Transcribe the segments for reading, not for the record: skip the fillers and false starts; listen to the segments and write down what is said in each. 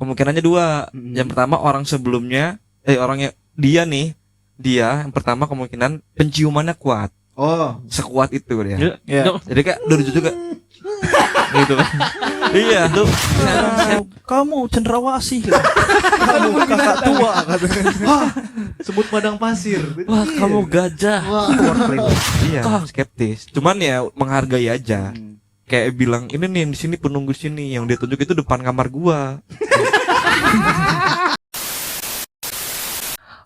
kemungkinannya dua. Yang pertama orang sebelumnya, orangnya dia yang pertama kemungkinan penciumannya kuat. Oh, sekuat itu dia. Ya. Jadi kayak lucu juga. Gitu. Iya tuh. Kamu cendrawasih. Kamu kakak tua katanya. wah, sebut padang pasir. Wah, kamu gajah. Wah, Iya, skeptis. Cuman ya menghargai aja. Kayak bilang ini nih di sini penunggu sini, yang dia tunjuk itu depan kamar gua.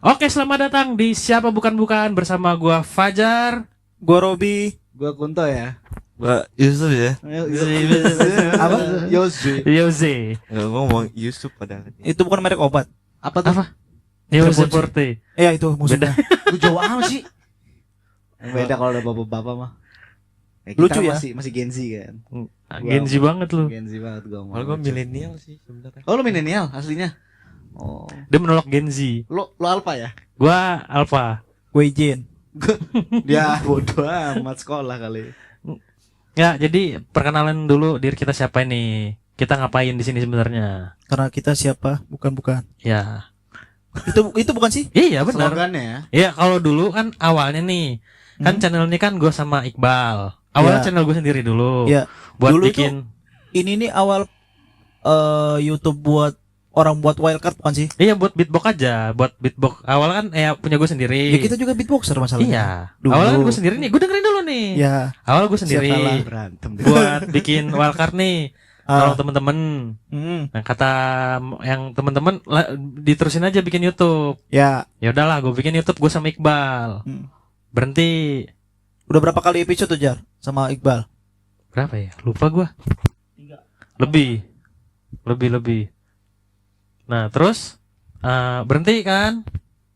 Oke, selamat datang di Siapa Bukan Bukan bersama gua Fajar. Gua Robi. Gua Kunto ya. Mbak Yusuf ya. Apa? Yosui. Yose. Nggak ngomong Yusuf padahal. Itu bukan merek obat. Apa tuh? Yose Forte. Iya itu musuhnya. Lu jauh amat sih. Beda kalau udah bapak-bapak mah. Kita Lucu ya? masih Gen Z kan. Gen Z banget lu. Gen Z banget gua. Kalau gua milenial sih sebenarnya. Oh, lu milenial aslinya. Oh. Dia menolak Gen Z. Lu alpha ya? Gua Alpha. Gue Jin. Dia bodoh amat sekolah kali. Ya, jadi perkenalan dulu diri kita siapa ini. Kita ngapain di sini sebenarnya? Karena kita siapa? Bukan. Ya. Itu bukan sih? Iya, benar. Slogannya ya. Iya, kalau dulu kan awalnya nih. Kan channel ini kan gue sama Iqbal. Awalnya Ya. channel gue sendiri dulu. Iya. Buat Dulu bikin. Ini nih awal YouTube buat orang buat wildcard bukan sih? Iya, buat beatbox aja. Buat beatbox. Awal kan punya gue sendiri. Ya kita juga beatboxer masalahnya. Iya. Dulu. Awalnya kan gue sendiri nih. Gue dengerin dulu nih. Ya. Awal gue sendiri. Siap kalah. Berantem. Buat bikin wildcard nih. Kalau temen-temen. Nah, kata yang temen-temen diterusin aja bikin YouTube. Ya. Ya udahlah, gue bikin YouTube gue sama Iqbal. Berhenti. Udah berapa kali episode tuh Jar sama Iqbal? Berapa ya? Lupa gue. Lebih. Nah, terus berhenti kan?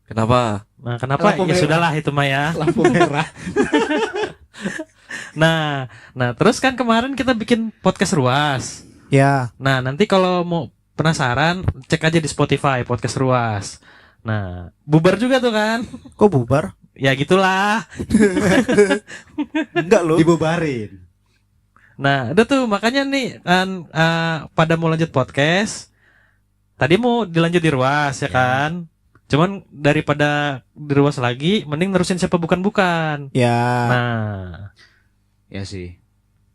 Kenapa? Nah, kenapa? Lampu Ya merah. sudahlah itu mah ya. Lampu merah. Nah, terus kan kemarin kita bikin podcast Ruas. Ya. Nah, nanti kalau mau penasaran, cek aja di Spotify podcast Ruas. Nah, bubar juga tuh kan? Kok bubar? Ya gitulah. Enggak loh. Dibubarin. Nah, udah tuh makanya nih kan pada mau lanjut podcast. Tadi mau dilanjut di Ruas ya kan? Cuman daripada di Ruas lagi, mending nerusin Siapa Bukan Bukan. Ya. Nah, Ya sih.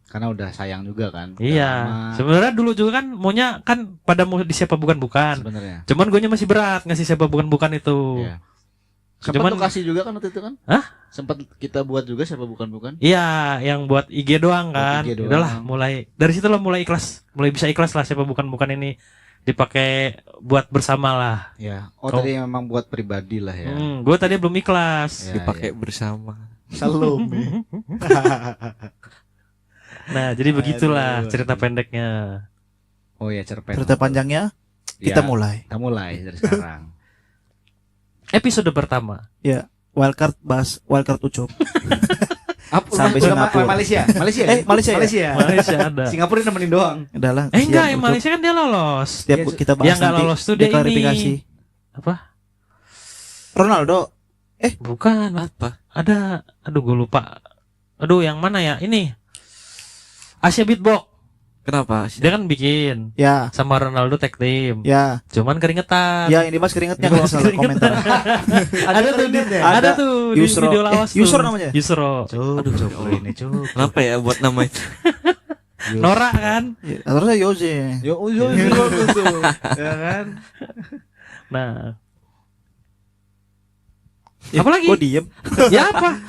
Karena udah sayang juga kan. iya. Sebenarnya dulu juga kan maunya kan pada mau di Siapa Bukan Bukan. Sebenarnya. Cuman gue masih berat ngasih Siapa Bukan Bukan itu. Iya. Sempat Cuman tuh kasih juga kan waktu itu kan? Hah? Sempat kita buat juga Siapa Bukan Bukan. Iya, yang buat IG doang Buat kan. IG doang. Udahlah, mulai dari situ lah mulai ikhlas, mulai bisa ikhlas lah Siapa Bukan Bukan ini dipakai buat bersama lah. Ya. Oh, Kau- tadi memang buat pribadi lah ya. Gue tadi belum ikhlas. Ya, Dipakai bersama. Salome. Nah, jadi begitulah Aduh. cerita pendeknya. Oh ya, cerpen. Cerita panjangnya kita mulai. Kita mulai dari sekarang. Episode pertama. Ya. Wildcard bahas wildcard Ucup. Sampai Sama Singapura. Malaysia. Malaysia. Malaysia ya? Malaysia ada. Singapura nemenin doang. Udah lah. Enggak, siap, yang Ucup. Malaysia kan dia lolos. Setiap Iya, kita bahas yang nggak nanti lolos tuh dia klarifikasi. ini. Apa? Ronaldo. Bukan. Apa? Ada. Aduh, gue lupa. Aduh, yang mana ya? Ini. Asia Beatbox. Kenapa? Dia kan bikin Ya. sama Ronaldo tag team. Ya. Cuman keringetan. Ya ini mas keringetnya kalau salah komentar. Ada tuh ada tuh di Yusro. video lawas tuh. Yusro namanya? Yusro. Aduh, coba ini, coba. Kenapa ya buat nama itu? Nora kan? Ya, harusnya Yoze. Yo, tuh. Ya kan? Nah. Ya, Apa lagi? Kok diem? Ya apa?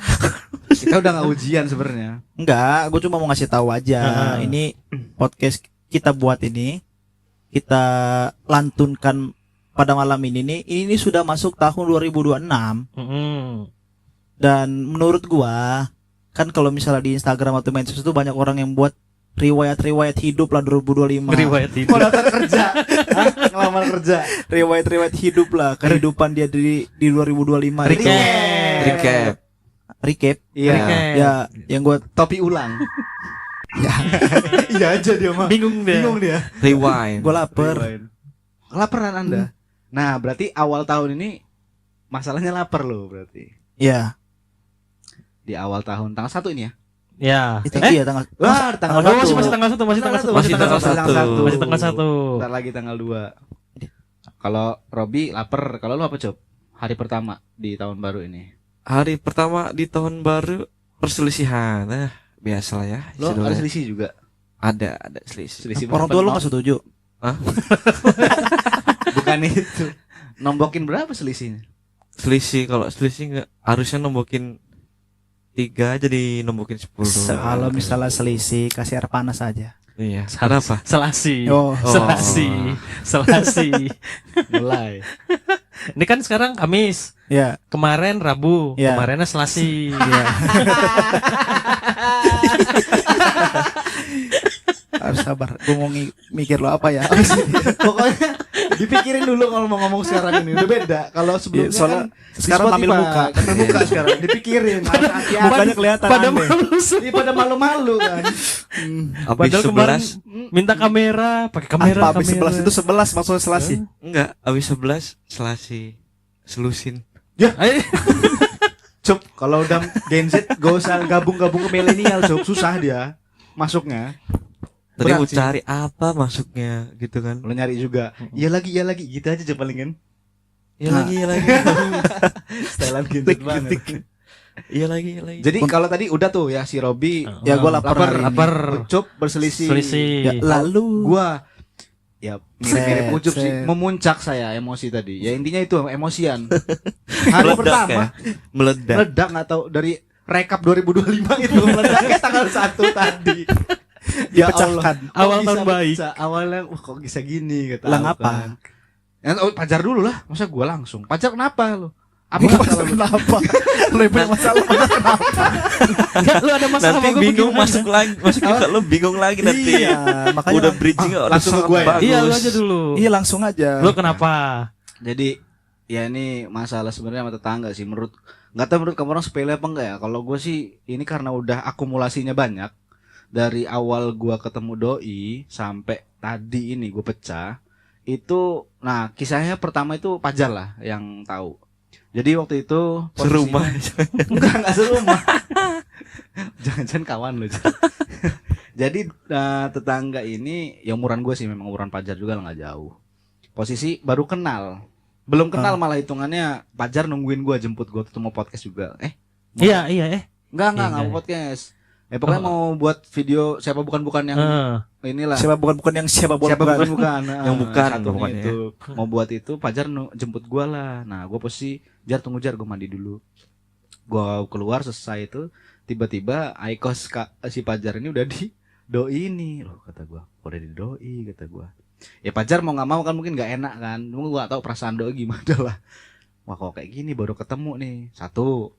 Kita udah nggak ujian sebenarnya. Enggak, gue cuma mau ngasih tahu aja. Ini podcast kita buat ini kita lantunkan pada malam ini nih. Ini sudah masuk tahun 2026 dan menurut gua kan kalau misalnya di Instagram atau medsos itu banyak orang yang buat riwayat-riwayat hidup lah 2025. Riwayat itu. Mau daftar kerja, Hah? Ngelamar kerja. Riwayat-riwayat hidup lah kehidupan dia di 2025. itu. Recap. Recap. Iya. Recap. Ya, yang gua Topi ulang. ya, Iya aja dia mah. Bingung dia. Bingung dia. Rewind. gua lapar. Kelaparan Anda. Nah, berarti awal tahun ini masalahnya lapar loh berarti. Ya, Di awal tahun tanggal 1 ini ya. Ya. itu iya tanggal. Wah, tanggal Oh, 1. masih tanggal 1, masih tanggal 1. Masih tanggal 1. Masih tanggal 1. Bentar lagi tanggal 2. Kalau Robi lapar, kalau lu apa Cop? Hari pertama di tahun baru ini. Hari pertama di tahun baru perselisihan. Biasalah ya. Lu Sudah ada ya. selisih juga. Ada selisih. Selisih Orang berapa? tua lu nggak setuju. Bukan itu. Nombokin berapa selisihnya? Selisih kalau selisih nggak harusnya nombokin 3 jadi nombokin 10. Kalau misalnya selisih kasih air panas aja. Iya. Kenapa? Selasi. Oh. Selasi. Selasi. Mulai. Ini kan sekarang Kamis. Ya. Kemarin Rabu. Ya. Kemarinnya Selasi. Iya. Harus sabar. Gue mau mikir lo apa ya? Pokoknya dipikirin dulu kalau mau ngomong sekarang ini. Udah beda. Kalau sebelumnya Iya, soalnya kan sekarang di ambil Spotify. muka. Ambil muka sekarang. Dipikirin. Hati-hati. Mukanya kelihatan Pada aneh. malu. Iya, pada malu-malu kan. Habis Padahal kemarin 11 minta kamera, pakai kamera. Apa habis 11 itu 11 maksudnya selasi. enggak, habis 11 selasi selusin. Ayo. Cop, kalau udah Gen Z gak usah gabung-gabung ke milenial, Cop. Susah dia masuknya. Tadi Berat mau sih. cari apa masuknya gitu kan. Lo nyari juga. Iya lagi gitu aja Cop paling kan. Iya Nah. lagi, iya lagi. Stylean Gen Z banget. Iya lagi, iya lagi. Jadi kalau tadi udah tuh ya si Robi Ya gue lapar. hari ini. Lapar. Ucup berselisih. Selisih. Ya, lalu Gua ya mirip-mirip Set, Ucup sih. set. Memuncak saya emosi tadi. Ya intinya itu emosian. Hari Meledak pertama ya? Meledak. meledak nggak tahu dari rekap 2025 itu meledaknya tanggal 1 tadi. Ya Allah. dipecahkan. Kok Awal bisa tahun baik. pecah? Awalnya wah kok bisa gini kata Lah, aku ngapa? kan. Ya, pajar dulu lah. Masa gua langsung. Pajar kenapa lu? Apa Apa masalah lu? kenapa? Lu yang punya masalah. Enggak, lu ada masalah Nanti sama gua bingung bagaimana? masuk lagi, masuk juga lu bingung lagi nanti. Iya, makanya Udah bridging langsung ke gua ya? bagus. Iya, lu aja dulu. Iya langsung aja. Lu kenapa? Jadi ya ini masalah sebenarnya sama tetangga sih menurut nggak tahu menurut kamu orang sepele apa enggak ya. Kalau gue sih ini karena udah akumulasinya banyak dari awal gua ketemu doi sampai tadi ini gue pecah itu. Nah kisahnya pertama itu Pajar lah yang tahu. Jadi waktu itu Serumah. enggak serumah. Jangan-jangan kawan lu. Jadi tetangga ini ya umuran gue sih memang umuran Pajar juga lah nggak jauh. Posisi baru kenal. Belum kenal malah hitungannya Pajar nungguin gua jemput gua ketemu podcast juga. Iya. Enggak Iya, mau iya. podcast. Pokoknya mau buat video siapa bukan yang inilah. Siapa bukan yang siapa Siapa bukan. bukan. Yang bukan, satunya pokoknya. itu. Mau buat itu Pajar jemput gua lah. Nah, gua posisi Jar tunggu Jar, gua mandi dulu. Gua keluar selesai itu tiba-tiba Aikos si Pajar ini udah di doi ini. Loh kata gua, udah di doi kata gua. Ya Pajar mau nggak mau kan mungkin nggak enak kan. Cuma gua gak tahu perasaan doi gimana lah. Wah kok kayak gini baru ketemu nih. Satu.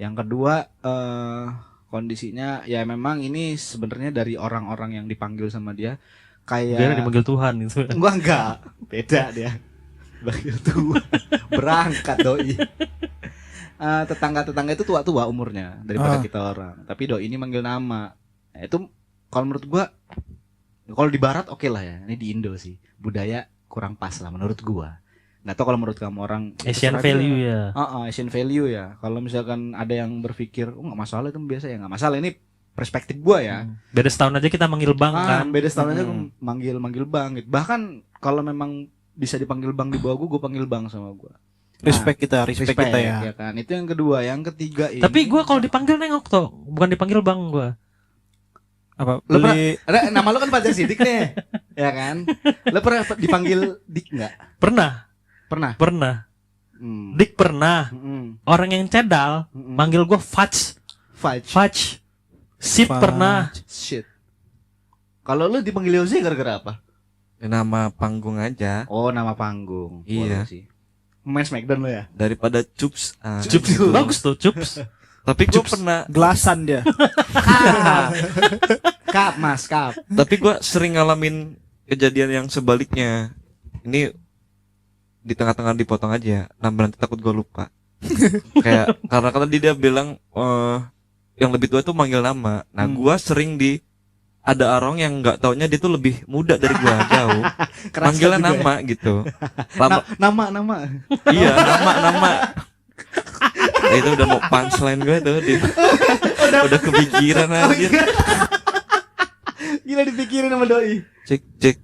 Yang kedua kondisinya ya memang ini sebenarnya dari orang-orang yang dipanggil sama dia Biar kayak dipanggil Tuhan gitu. gua enggak. Beda dia. Panggil tua. Berangkat doi. Tetangga-tetangga itu tua-tua umurnya daripada kita orang. Tapi doi ini manggil nama. Nah, itu kalau menurut gua kalau di barat oke lah ya. Ini di Indo sih. Budaya kurang pas lah menurut gua. Nggak tahu kalau menurut kamu orang Asian terserah value dia. ya. Asian value ya. Kalau misalkan ada yang berpikir, oh nggak masalah itu biasa ya nggak masalah. Ini perspektif gua ya. Beda setahun aja kita manggil bang kan. Beda setahun aja gua manggil bang. Gitu. Bahkan kalau memang bisa dipanggil bang di bawah gua panggil bang sama gua. Respect kita kita ya. kan. Itu yang kedua, yang ketiga ini. Tapi gua kalau dipanggil nengok tuh, bukan dipanggil bang gua. Apa? Lo Beli nama lo kan Fajar Sidik nih, ya kan? Lo pernah dipanggil Dik nggak? Pernah. Pernah. Dik pernah. Orang yang cedal manggil gua Fudge. Fudge. Sip pernah. Shit. Kalau lo dipanggil Yosi gara-gara apa? Nama panggung aja Oh, nama panggung. Iya. Boleh sih. Main Smackdown lo ya? daripada Cups. Cups gitu. bagus tuh, Cups. Tapi gue pernah, gelasan dia. Kap, Mas, kap. tapi gue sering ngalamin kejadian yang sebaliknya. Ini di tengah-tengah dipotong aja. Nanti takut gue lupa. Kayak karena dia bilang yang lebih tua itu manggil nama. Nah, gue sering ada orang yang nggak taunya dia tuh lebih muda dari gue jauh. Kerasa Manggilnya juga ya? nama gitu. Lama, Nama. iya nama. Nah, itu udah mau punchline gue tuh. Udah kepikiran aja. Gila dipikirin sama doi. Cek.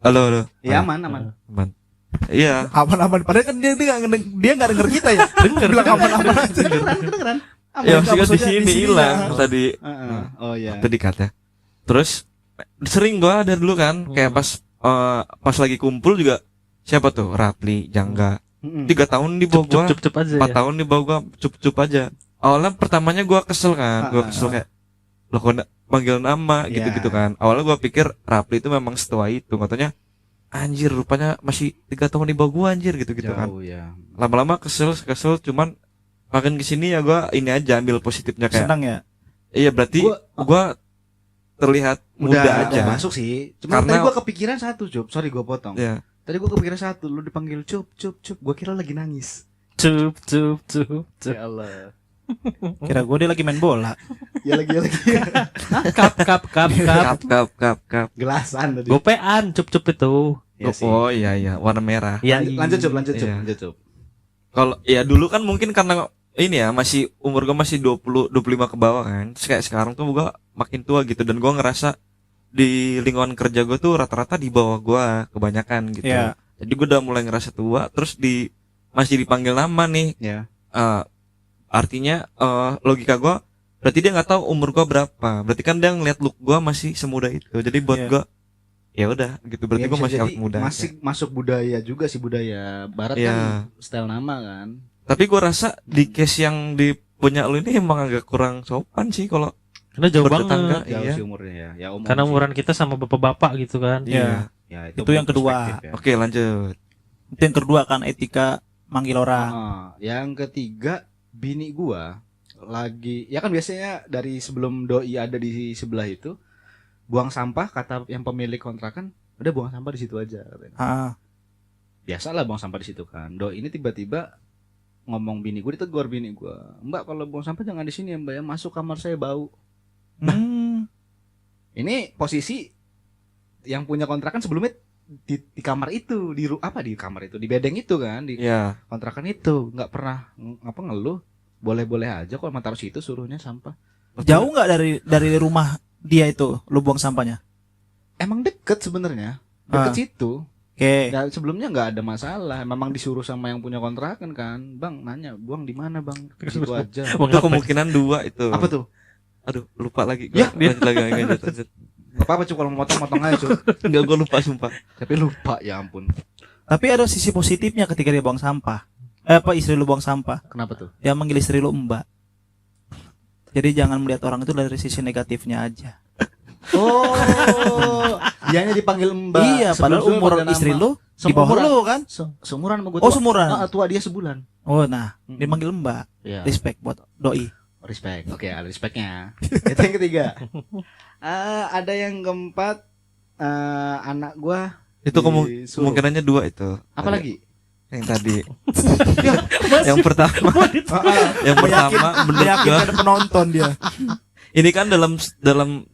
Halo. Ya aman. Aman. Iya. Aman-aman. Padahal kan dia nggak denger kita ya. Denger. Bilang aman-aman aja. Kedengeran. Ya maksudnya di maksudnya sini di sini hilang ya. tadi. Oh iya. Tadi kata. Terus sering gua dari dulu kan kayak pas lagi kumpul juga siapa tuh Rapli, Jangga. 3 tahun di bawah gua. Cup aja 4 ya. tahun di bawah gua cup aja. Awalnya pertamanya gua kesel kan. Gua kesel kayak lo kok panggil nama gitu-gitu kan. Awalnya gua pikir Rapli itu memang setua itu. Katanya anjir rupanya masih 3 tahun di bawah gua anjir gitu-gitu kan. Jauh ya. Lama-lama kesel cuman makin kesini ya gua ini aja ambil positifnya kayak Senang ya. iya berarti gua terlihat muda aja. Udah masuk sih. Cuma Karena- tadi gua kepikiran satu, Cup. Sorry gua potong. Ya. Tadi gua kepikiran satu, lu dipanggil Cup. Gua kira lagi nangis. Cup. Ya Allah. Kira gue dia lagi main bola. Ya lagi. Kap. Kap. Gelasan tadi. Gopean cup itu. Ya sih. Oh iya warna merah. Ya, Lanjut Cup. Iya. Lanjut Cup. Kalau ya dulu kan mungkin karena ini ya masih umur gua masih 20 25 ke bawah kan. Terus kayak sekarang tuh gua makin tua gitu dan gua ngerasa di lingkungan kerja gua tuh rata-rata di bawah gua kebanyakan gitu. Iya. Jadi gua udah mulai ngerasa tua terus masih dipanggil nama nih. Ya. Artinya logika gua berarti dia nggak tahu umur gua berapa. Berarti kan dia ngeliat look gua masih semuda itu. Jadi buat Iya. gua ya udah gitu berarti Ya, gua bisa masih jadi awet muda. Masih masuk budaya juga sih, budaya barat Iya. kan style nama kan. Tapi gua rasa di case yang di punya lu ini emang agak kurang sopan sih kalau Karena jauh bertetangga. banget. Jauh Iya. sih umurnya ya. Ya Karena sih. umuran kita sama bapak-bapak gitu kan. Iya. Ya, Itu yang kedua. perspektif ya. Oke, lanjut. Itu yang kedua kan etika manggil orang. Yang ketiga, bini gua lagi ya kan biasanya dari sebelum doi ada di sebelah itu buang sampah, kata yang pemilik kontrakan udah buang sampah di situ aja katanya. Biasalah buang sampah di situ kan. Doi ini tiba-tiba ngomong bini gua, ditegur bini gua, "Mbak, kalau buang sampah jangan di sini ya, Mbak, ya, masuk kamar saya bau." Ini posisi yang punya kontrakan sebelumnya di kamar itu, di kamar itu, di bedeng itu kan, di Iya. kontrakan itu nggak pernah ngeluh, boleh-boleh aja kok taruh situ suruhnya sampah. Jauh nggak dari rumah dia itu lu buang sampahnya? Emang deket sebenarnya, deket situ. Oke. Dan sebelumnya nggak ada masalah, memang disuruh sama yang punya kontrakan kan, "Bang, nanya buang di mana, Bang?" Situ aja. Itu kemungkinan 2 itu. Apa tuh? Aduh, lupa lagi. Ya. Lanjut lagi. Gak apa-apa Cuk, kalau mau motong aja Cuk. Enggak, gua lupa sumpah. Tapi lupa, ya ampun. Tapi ada sisi positifnya ketika dia buang sampah. Istri lu buang sampah. Kenapa tuh? Dia manggil istri lu Mbak. Jadi jangan melihat orang itu dari sisi negatifnya aja. Oh, dianya dipanggil Mbak. Iya, padahal Sebelum-sebelum umur ada istri nama. lu di bawah Seumuran. lu kan? Seumuran sama gue. Oh, seumuran. Tua dia sebulan. Oh, nah, dipanggil Mbak. Iya. Respect buat doi. Respect. Oke, ada respectnya. Itu yang ketiga. Ada yang keempat, anak gua Itu disuruh. kemungkinannya 2 itu. Apa lagi? Yang tadi. Yang pertama menurut gua Meyakinkan penonton dia. ini kan dalam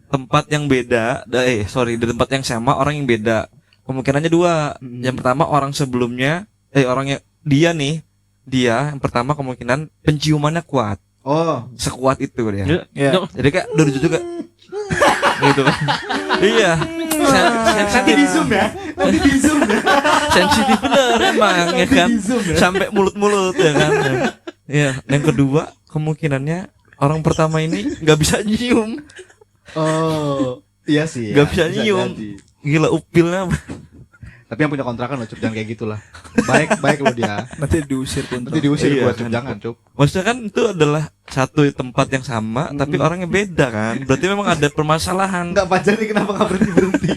tempat yang beda, di tempat yang sama orang yang beda. Kemungkinannya 2. Yang pertama orang sebelumnya, orangnya dia yang pertama kemungkinan penciumannya kuat. Oh, Sekuat itu dia. Ya. Jadi kayak dari juga gitu. Iya. nanti di zoom ya. Nanti di zoom ya. Sensitif bener emang ya kan. Sampai mulut-mulut ya kan. Iya, yang kedua kemungkinannya orang pertama ini nggak bisa nyium. Oh, iya sih. Nggak bisa nyium. jadi. Gila upilnya. Tapi yang punya kontrakan lo Cuk, jangan kayak gitulah. Baik lo dia. Nanti diusir kontrak. Nanti diusir Iya, gua Cuk, kan. jangan Cuk. Maksudnya kan itu adalah satu tempat yang sama tapi orangnya beda kan. Berarti memang ada permasalahan. Enggak pacar nih, kenapa enggak berhenti?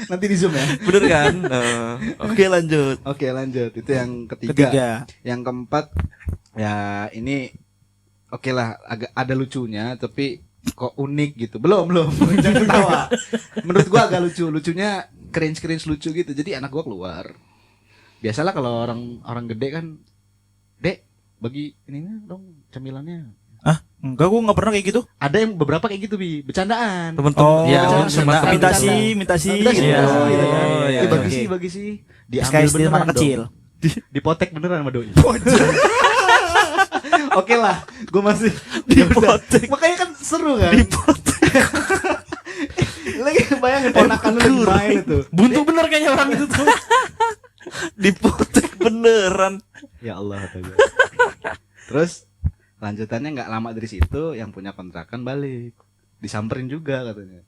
Nanti di zoom ya. Bener kan? Oke, lanjut. Oke, lanjut. Itu yang ketiga. Ketiga. Yang keempat, ya ini oke lah, agak ada lucunya tapi kok unik gitu. Belum. Jangan ketawa. Menurut gua agak lucu. Lucunya cringe lucu gitu. Jadi anak gua keluar. Biasalah kalau orang gede kan, "Dek, bagi ininya dong camilannya." Enggak, gua nggak pernah kayak gitu. Ada yang beberapa kayak gitu, Bi. Bercandaan. Teman-teman Ya, teman bercanda. teman minta bercanda. sih, minta sih. Minta sih, Iya. oh, gitu kan. Oh, iya, Bagi oke. sih, bagi sih. Diambil SKSD beneran mana dong. kecil. Dipotek beneran sama doi. Oke lah, gue masih Dipotek. Makanya kan seru kan. Lagi bayangin ponakan lu lagi main itu. Buntu bener kayaknya orang itu tuh. Dipotek beneran. Ya Allah kata gue. Terus lanjutannya nggak lama dari situ yang punya kontrakan balik, disamperin juga katanya.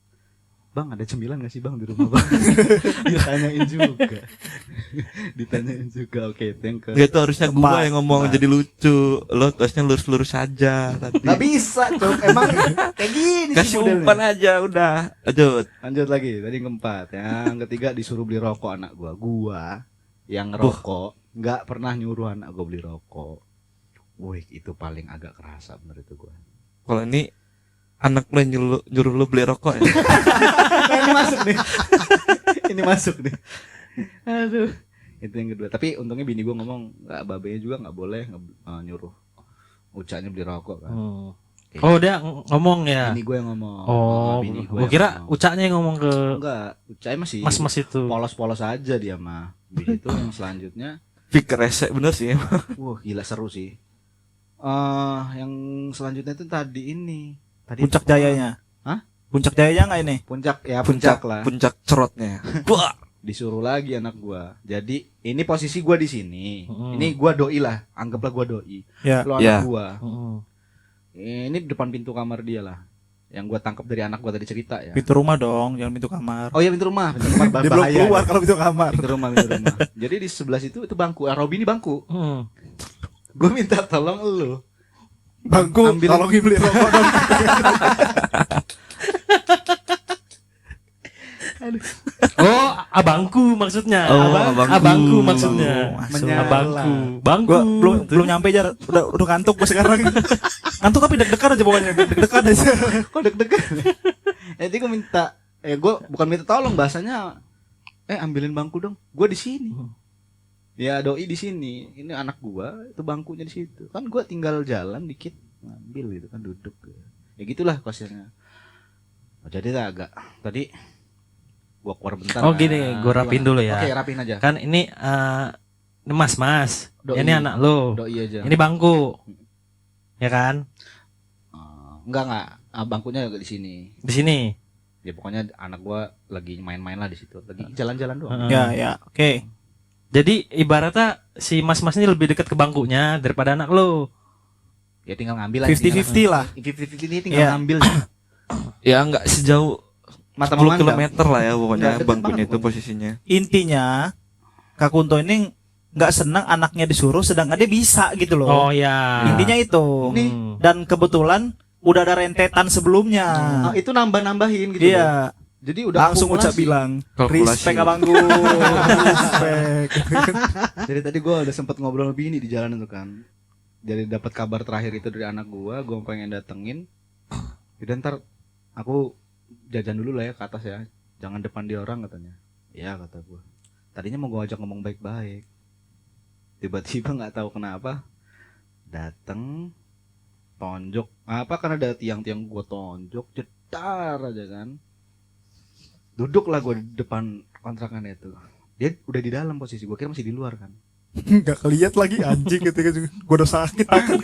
Bang ada cemilan nggak sih bang di rumah bang? Ditanyain juga. Oke, thank you. Gak itu harusnya gua Tempat. yang ngomong jadi lucu. Lo harusnya lurus-lurus aja tadi. Nggak bisa, Cok. Emang kayak gini sih Kasih modelnya. umpan aja udah. Lanjut. Lanjut lagi, tadi yang keempat. Yang ketiga disuruh beli rokok anak gua. Gua yang ngerokok nggak pernah nyuruh anak gua beli rokok. Wih, itu paling agak kerasa bener itu gua. Kalau ini anak lo yang nyuruh lo beli rokok ya. Ini masuk nih. Ini masuk nih. Aduh. Itu yang kedua. Tapi untungnya bini gua ngomong, nggak babenya juga nggak boleh nyuruh ucapnya beli rokok kan. Oh dia ngomong ya. Bini gua yang ngomong. Oh, Bini gua yang kira ngomong. ucaknya yang ngomong ke Enggak, ucapnya masih mas-mas itu. polos-polos aja dia mah. Habis itu yang selanjutnya, Pikir resek bener sih. wah gila seru sih. Yang selanjutnya itu tadi ini. Tadi Puncak Jayanya. Hah? Puncak Jayanya nggak ini? Puncak ya puncak lah. Puncak cerotnya. Wah. Disuruh lagi anak gua. Jadi ini posisi gua di sini. Hmm. Ini gua doi lah, anggaplah gua doi. Ya. Lo Ya. anak gua. Heeh. Ini depan pintu kamar dia lah. Yang gua tangkap dari anak gua tadi cerita ya. Pintu rumah dong, jangan pintu kamar. Oh iya pintu rumah. Pintu kamar Dia belum bahaya. keluar kalau pintu kamar. Pintu rumah, pintu rumah. Jadi di sebelah situ itu bangku. Robi ini bangku. Heeh. Gua minta tolong lu. Bangku, Ambil- tolongin beli rokok dong. Oh, abangku maksudnya. Oh, abangku. abangku. Maksudnya. Masuk. Menyala. Abangku. Bangku. Gua belum nyampe jar, udah ngantuk gua sekarang. Ngantuk tapi deg-degan aja pokoknya, deg-degan aja. Kok deg-degan? Jadi gue minta, gue bukan minta tolong bahasanya, ambilin bangku dong. Gue di sini. Ya doi di sini. Ini anak gua, itu bangkunya di situ. Kan gua tinggal jalan dikit ngambil gitu kan duduk. Ya gitulah kosnya. Oh, jadi agak tadi gua keluar bentar. Oh gini, gua rapin dulu ya. Oke, rapin aja. Kan ini mas. Doi. Ini anak lo. Doi aja. Ini bangku. Ya kan? Enggak. Bangkunya agak di sini. Di sini. Ya pokoknya anak gua lagi main-main lah di situ. Lagi jalan-jalan doang. Heeh. Ya, oke. Jadi ibaratnya si mas-mas ini lebih dekat ke bangkunya daripada anak lo. Ya tinggal ngambil aja. 50-50 lah. 50-50 ini tinggal Iya. ngambil. Ya nggak sejauh Mata 10 memandang. kilometer lah ya pokoknya Nggak, deket bangkunya banget itu pokoknya. posisinya. Intinya Kak Kunto ini nggak senang anaknya disuruh sedangkan dia bisa gitu loh. Oh ya. Intinya itu. Nih. Dan kebetulan udah ada rentetan sebelumnya. Itu nambah-nambahin gitu. Iya, Jadi udah langsung akumulasi. ucap bilang Kalkulasi. respect abangku. Respect. Jadi tadi gue udah sempet ngobrol lebih ini di jalan itu kan. Jadi dapat kabar terakhir itu dari anak gue pengen datengin. Jadi ntar aku jajan dulu lah ya ke atas ya. Jangan depan dia orang katanya. Iya kata gue. Tadinya mau gue ajak ngomong baik-baik. Tiba-tiba nggak tahu kenapa dateng tonjok. Apa karena ada tiang-tiang gue tonjok jedar aja kan. Duduklah gue di depan kontrakan itu. Dia udah di dalam posisi. Gue kira masih di luar kan. Nggak keliat lagi anjing ketika gue udah sakit tangan.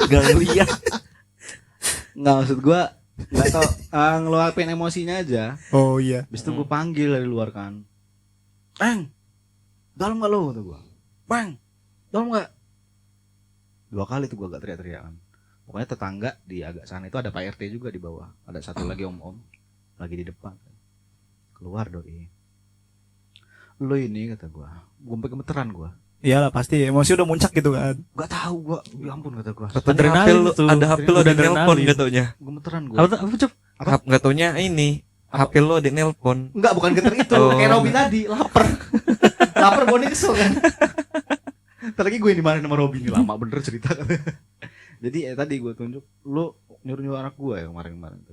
Gak ngeliat. Nggak maksud gue nggak tau ngeluarin emosinya aja. Oh iya. Habis itu gue panggil dari luar kan. Bang, dalam nggak lo? Kata gue. Bang, dalam nggak? 2 kali tuh gue agak teriak-teriak kan. Pokoknya tetangga di agak sana itu ada Pak RT juga di bawah. Ada satu lagi om-om lagi di depan. Keluar doi. Lo ini kata gue sampai gemeteran gue. Iyalah pasti emosi udah muncak gitu kan. Gak tahu gue, ya ampun kata gue. Katanya Adrenalin HP lu, tuh. ada HP lu Udah ada nelpon adrenalin. gak taunya. Gemeteran gue. Apa Cep? Gak taunya ini HP lu ada nelpon. Enggak, bukan geter itu. Oh. Kayak Robin tadi, lapar. Lapar gue kesel kan. Ntar lagi gue yang dimarahin sama Robin. Lama bener cerita. Jadi tadi gue tunjuk, lu nyuruh-nyuruh anak gue ya kemarin-kemarin.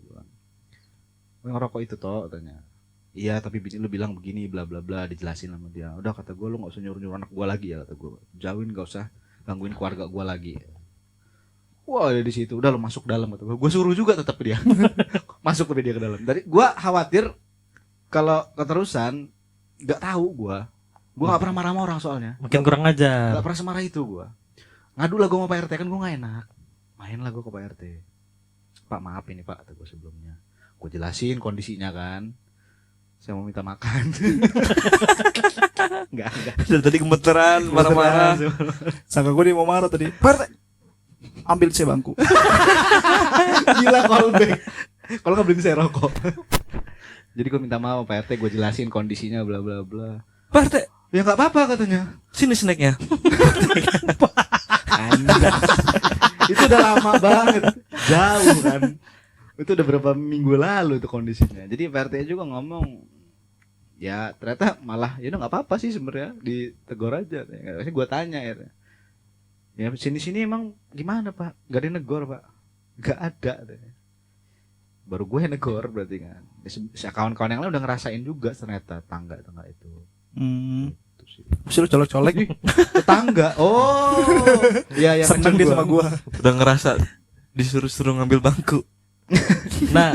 Gue ngerokok itu toh katanya. Iya tapi bini lu bilang begini bla bla bla, dijelasin sama dia. Udah kata gue lu gak usah nyuruh-nyuruh anak gue lagi ya kata gue. Jauhin, gak usah gangguin keluarga gue lagi. Wah ada di situ, udah lu masuk dalam kata gue. Gue suruh juga tetap dia. Masuk lebih dia ke dalam. Dari gue khawatir kalau keterusan gak tahu gue gak pernah marah sama orang soalnya. Makin kurang ajar. Gak pernah semarah itu gue. Ngadu lah gue sama Pak RT kan gue gak enak. Main lah gue ke Pak RT. Pak maaf ini Pak kata gue sebelumnya. Gue jelasin kondisinya kan. Saya mau minta makan. Enggak. Dari tadi gemeteran, marah-marah. Sangka gue dia mau marah tadi. Pak RT, ambil saya bangku. Gila callback. Kalau nggak beliin saya rokok. Jadi gue minta maaf Pak RT, gue jelasin kondisinya bla bla bla. Pak RT, Ya nggak apa-apa katanya. sini snacknya. Itu udah lama banget, jauh kan. Itu udah berapa minggu lalu itu kondisinya. Jadi Pak RT juga ngomong, ya ternyata malah ya udah nggak apa-apa sih sebenarnya, ditegur aja. Akhirnya gue tanya ya sini emang gimana Pak? Gak ada yang negor Pak? Gak ada. Baru gue yang negor berarti kan. Kawan-kawan yang lain udah ngerasain juga ternyata tangga itu. Itu sih. Mesti lu colek-colek nih. Tetangga. Oh. Iya yang Seneng dia sama gua. Udah ngerasa disuruh-suruh ngambil bangku. Nah,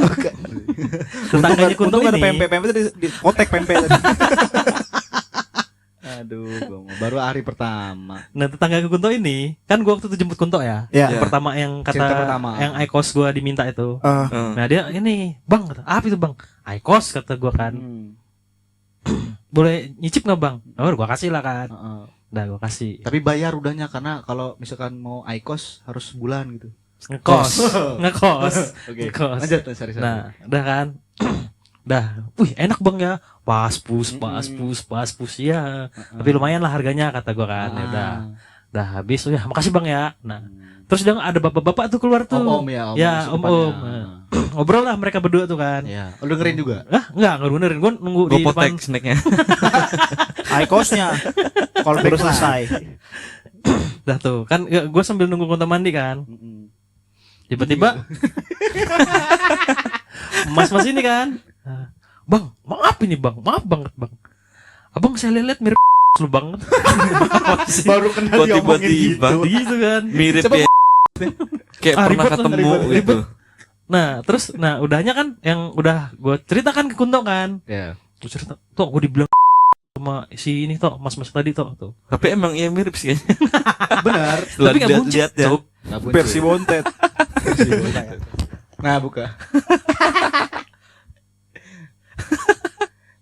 tetangganya Kunto Untung ada ini. pempek tadi di kotek pempek tadi. Aduh, gua mau baru hari pertama. Nah, tetangga Kunto ini, kan gua waktu itu jemput Kunto ya. Ya. Ya. Pertama yang kata Cerita pertama. yang Aikos gua diminta itu. Nah, dia ini, "Bang," kata, "apa itu, Bang?" "Aikos," kata gua kan. "Boleh nyicip nggak, Bang?" "Oh, gua kasih lah kan." Udah gua kasih. Tapi bayar udahnya karena kalau misalkan mau IQOS harus sebulan gitu. Ngekos. Ngekos. Oke. Ngekos. Lanjut sorry. Nah, udah kan. Dah. Wih, enak Bang ya. Pas pus ya. Tapi lumayan lah harganya kata gua kan. Ya udah. Udah habis. Oh ya, makasih Bang ya. Nah, terus udah ada bapak-bapak tuh keluar tuh. Om ya, Ya, om. Ngobrol lah mereka berdua tuh kan. Ya, lu dengerin juga. Enggak benerin. Gua nunggu Gue di depan. potek snacknya. Aikosnya. Kalau baru selesai. Dah tuh. Kan gua sambil nunggu Kunto mandi kan. Tiba-tiba Mas ini kan, "Bang, maaf ini Bang, maaf banget Bang. Abang saya lihat mirip lu banget." Baru kenal Kok diomongin tiba-tiba gitu. Gitu kan. mirip Coba ya. Kayak pernah ribet lah, ketemu ribet. gitu. Nah, terus udahnya kan yang udah gue ceritakan ke Kunto kan. Ya. Gue cerita, "Tuh, gue dibilang sama si ini tuh, mas-mas tadi tuh." Tapi emang iya mirip sih. Benar. Tapi nggak buncit, lihat ya. Cok. Versi bontet. Nah, buka.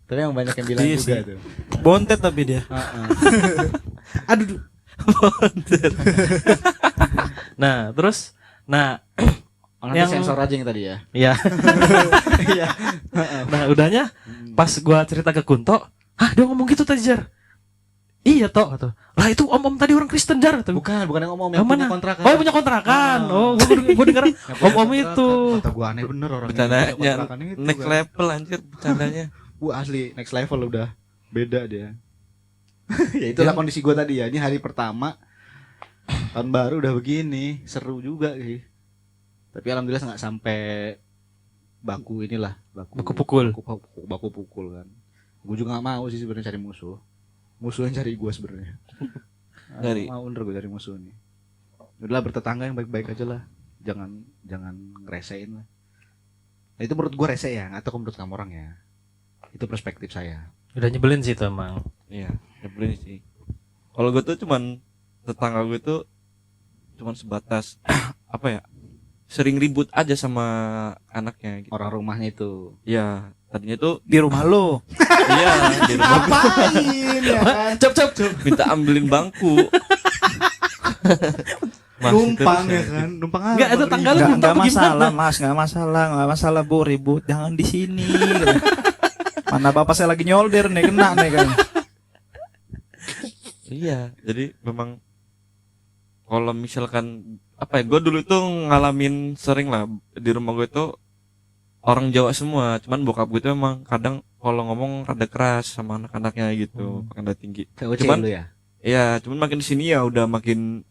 Tapi yang banyak yang bilang Iya juga sih. tuh. Bontet tapi dia. Aduh. Nah, terus Nanti Yang- sensor aja yang tadi ya. ya. Iya. Nah, udahnya pas gua cerita ke Kunto, "Hah, dia ngomong gitu tadi, Jar?" "Iya, toh." Kata. "Lah, itu om-om tadi orang Kristen, Jar." Kata. Bukan yang ngomong Yang yang punya mana? kontrakan. Oh, punya kontrakan. Oh, gua denger Yang punya om-om kontrakan. itu. Kata gua aneh bener orang Bercandanya itu next kan. level anjir bercandanya. Gua asli next level udah beda dia. Ya itulah kondisi gua tadi ya. Ini hari pertama tahun baru udah begini, seru juga sih. Tapi alhamdulillah nggak sampai baku inilah, Baku pukul. baku pukul kan. Gue juga nggak mau sih sebenarnya cari musuh. Musuh yang cari gua sebenarnya. Cari. Mau bener gue cari musuh nih. Udahlah bertetangga yang baik-baik aja lah. Jangan ngeresein lah. Nah, itu menurut gua rese ya, nggak tahu menurut kamu orang ya. Itu perspektif saya. Udah nyebelin sih itu emang. Iya, nyebelin sih. Kalau gue tuh cuman tetangga gue tuh cuman sebatas apa ya? Sering ribut aja sama anaknya gitu. Orang rumahnya itu. Iya, tadinya tuh Di rumah lo. iya di rumah gue Ngapain ya kan? Cep. minta ambilin bangku. Masih Numpang terus ya kan? Numpang apa? Enggak, itu tanggal lu Enggak minta apa masalah, gimana? Mas, enggak masalah Bu, ribut. Jangan di sini. Gitu. Mana bapak saya lagi nyolder nih, kena nih kan. Iya, jadi memang kalau misalkan apa ya, gue dulu tuh ngalamin sering lah di rumah gue tuh orang Jawa semua, cuman bokap gue tuh emang kadang kalau ngomong rada keras sama anak-anaknya gitu, pakai nada tinggi. VOC Cuman lu ya? Iya, cuman makin di sini ya udah makin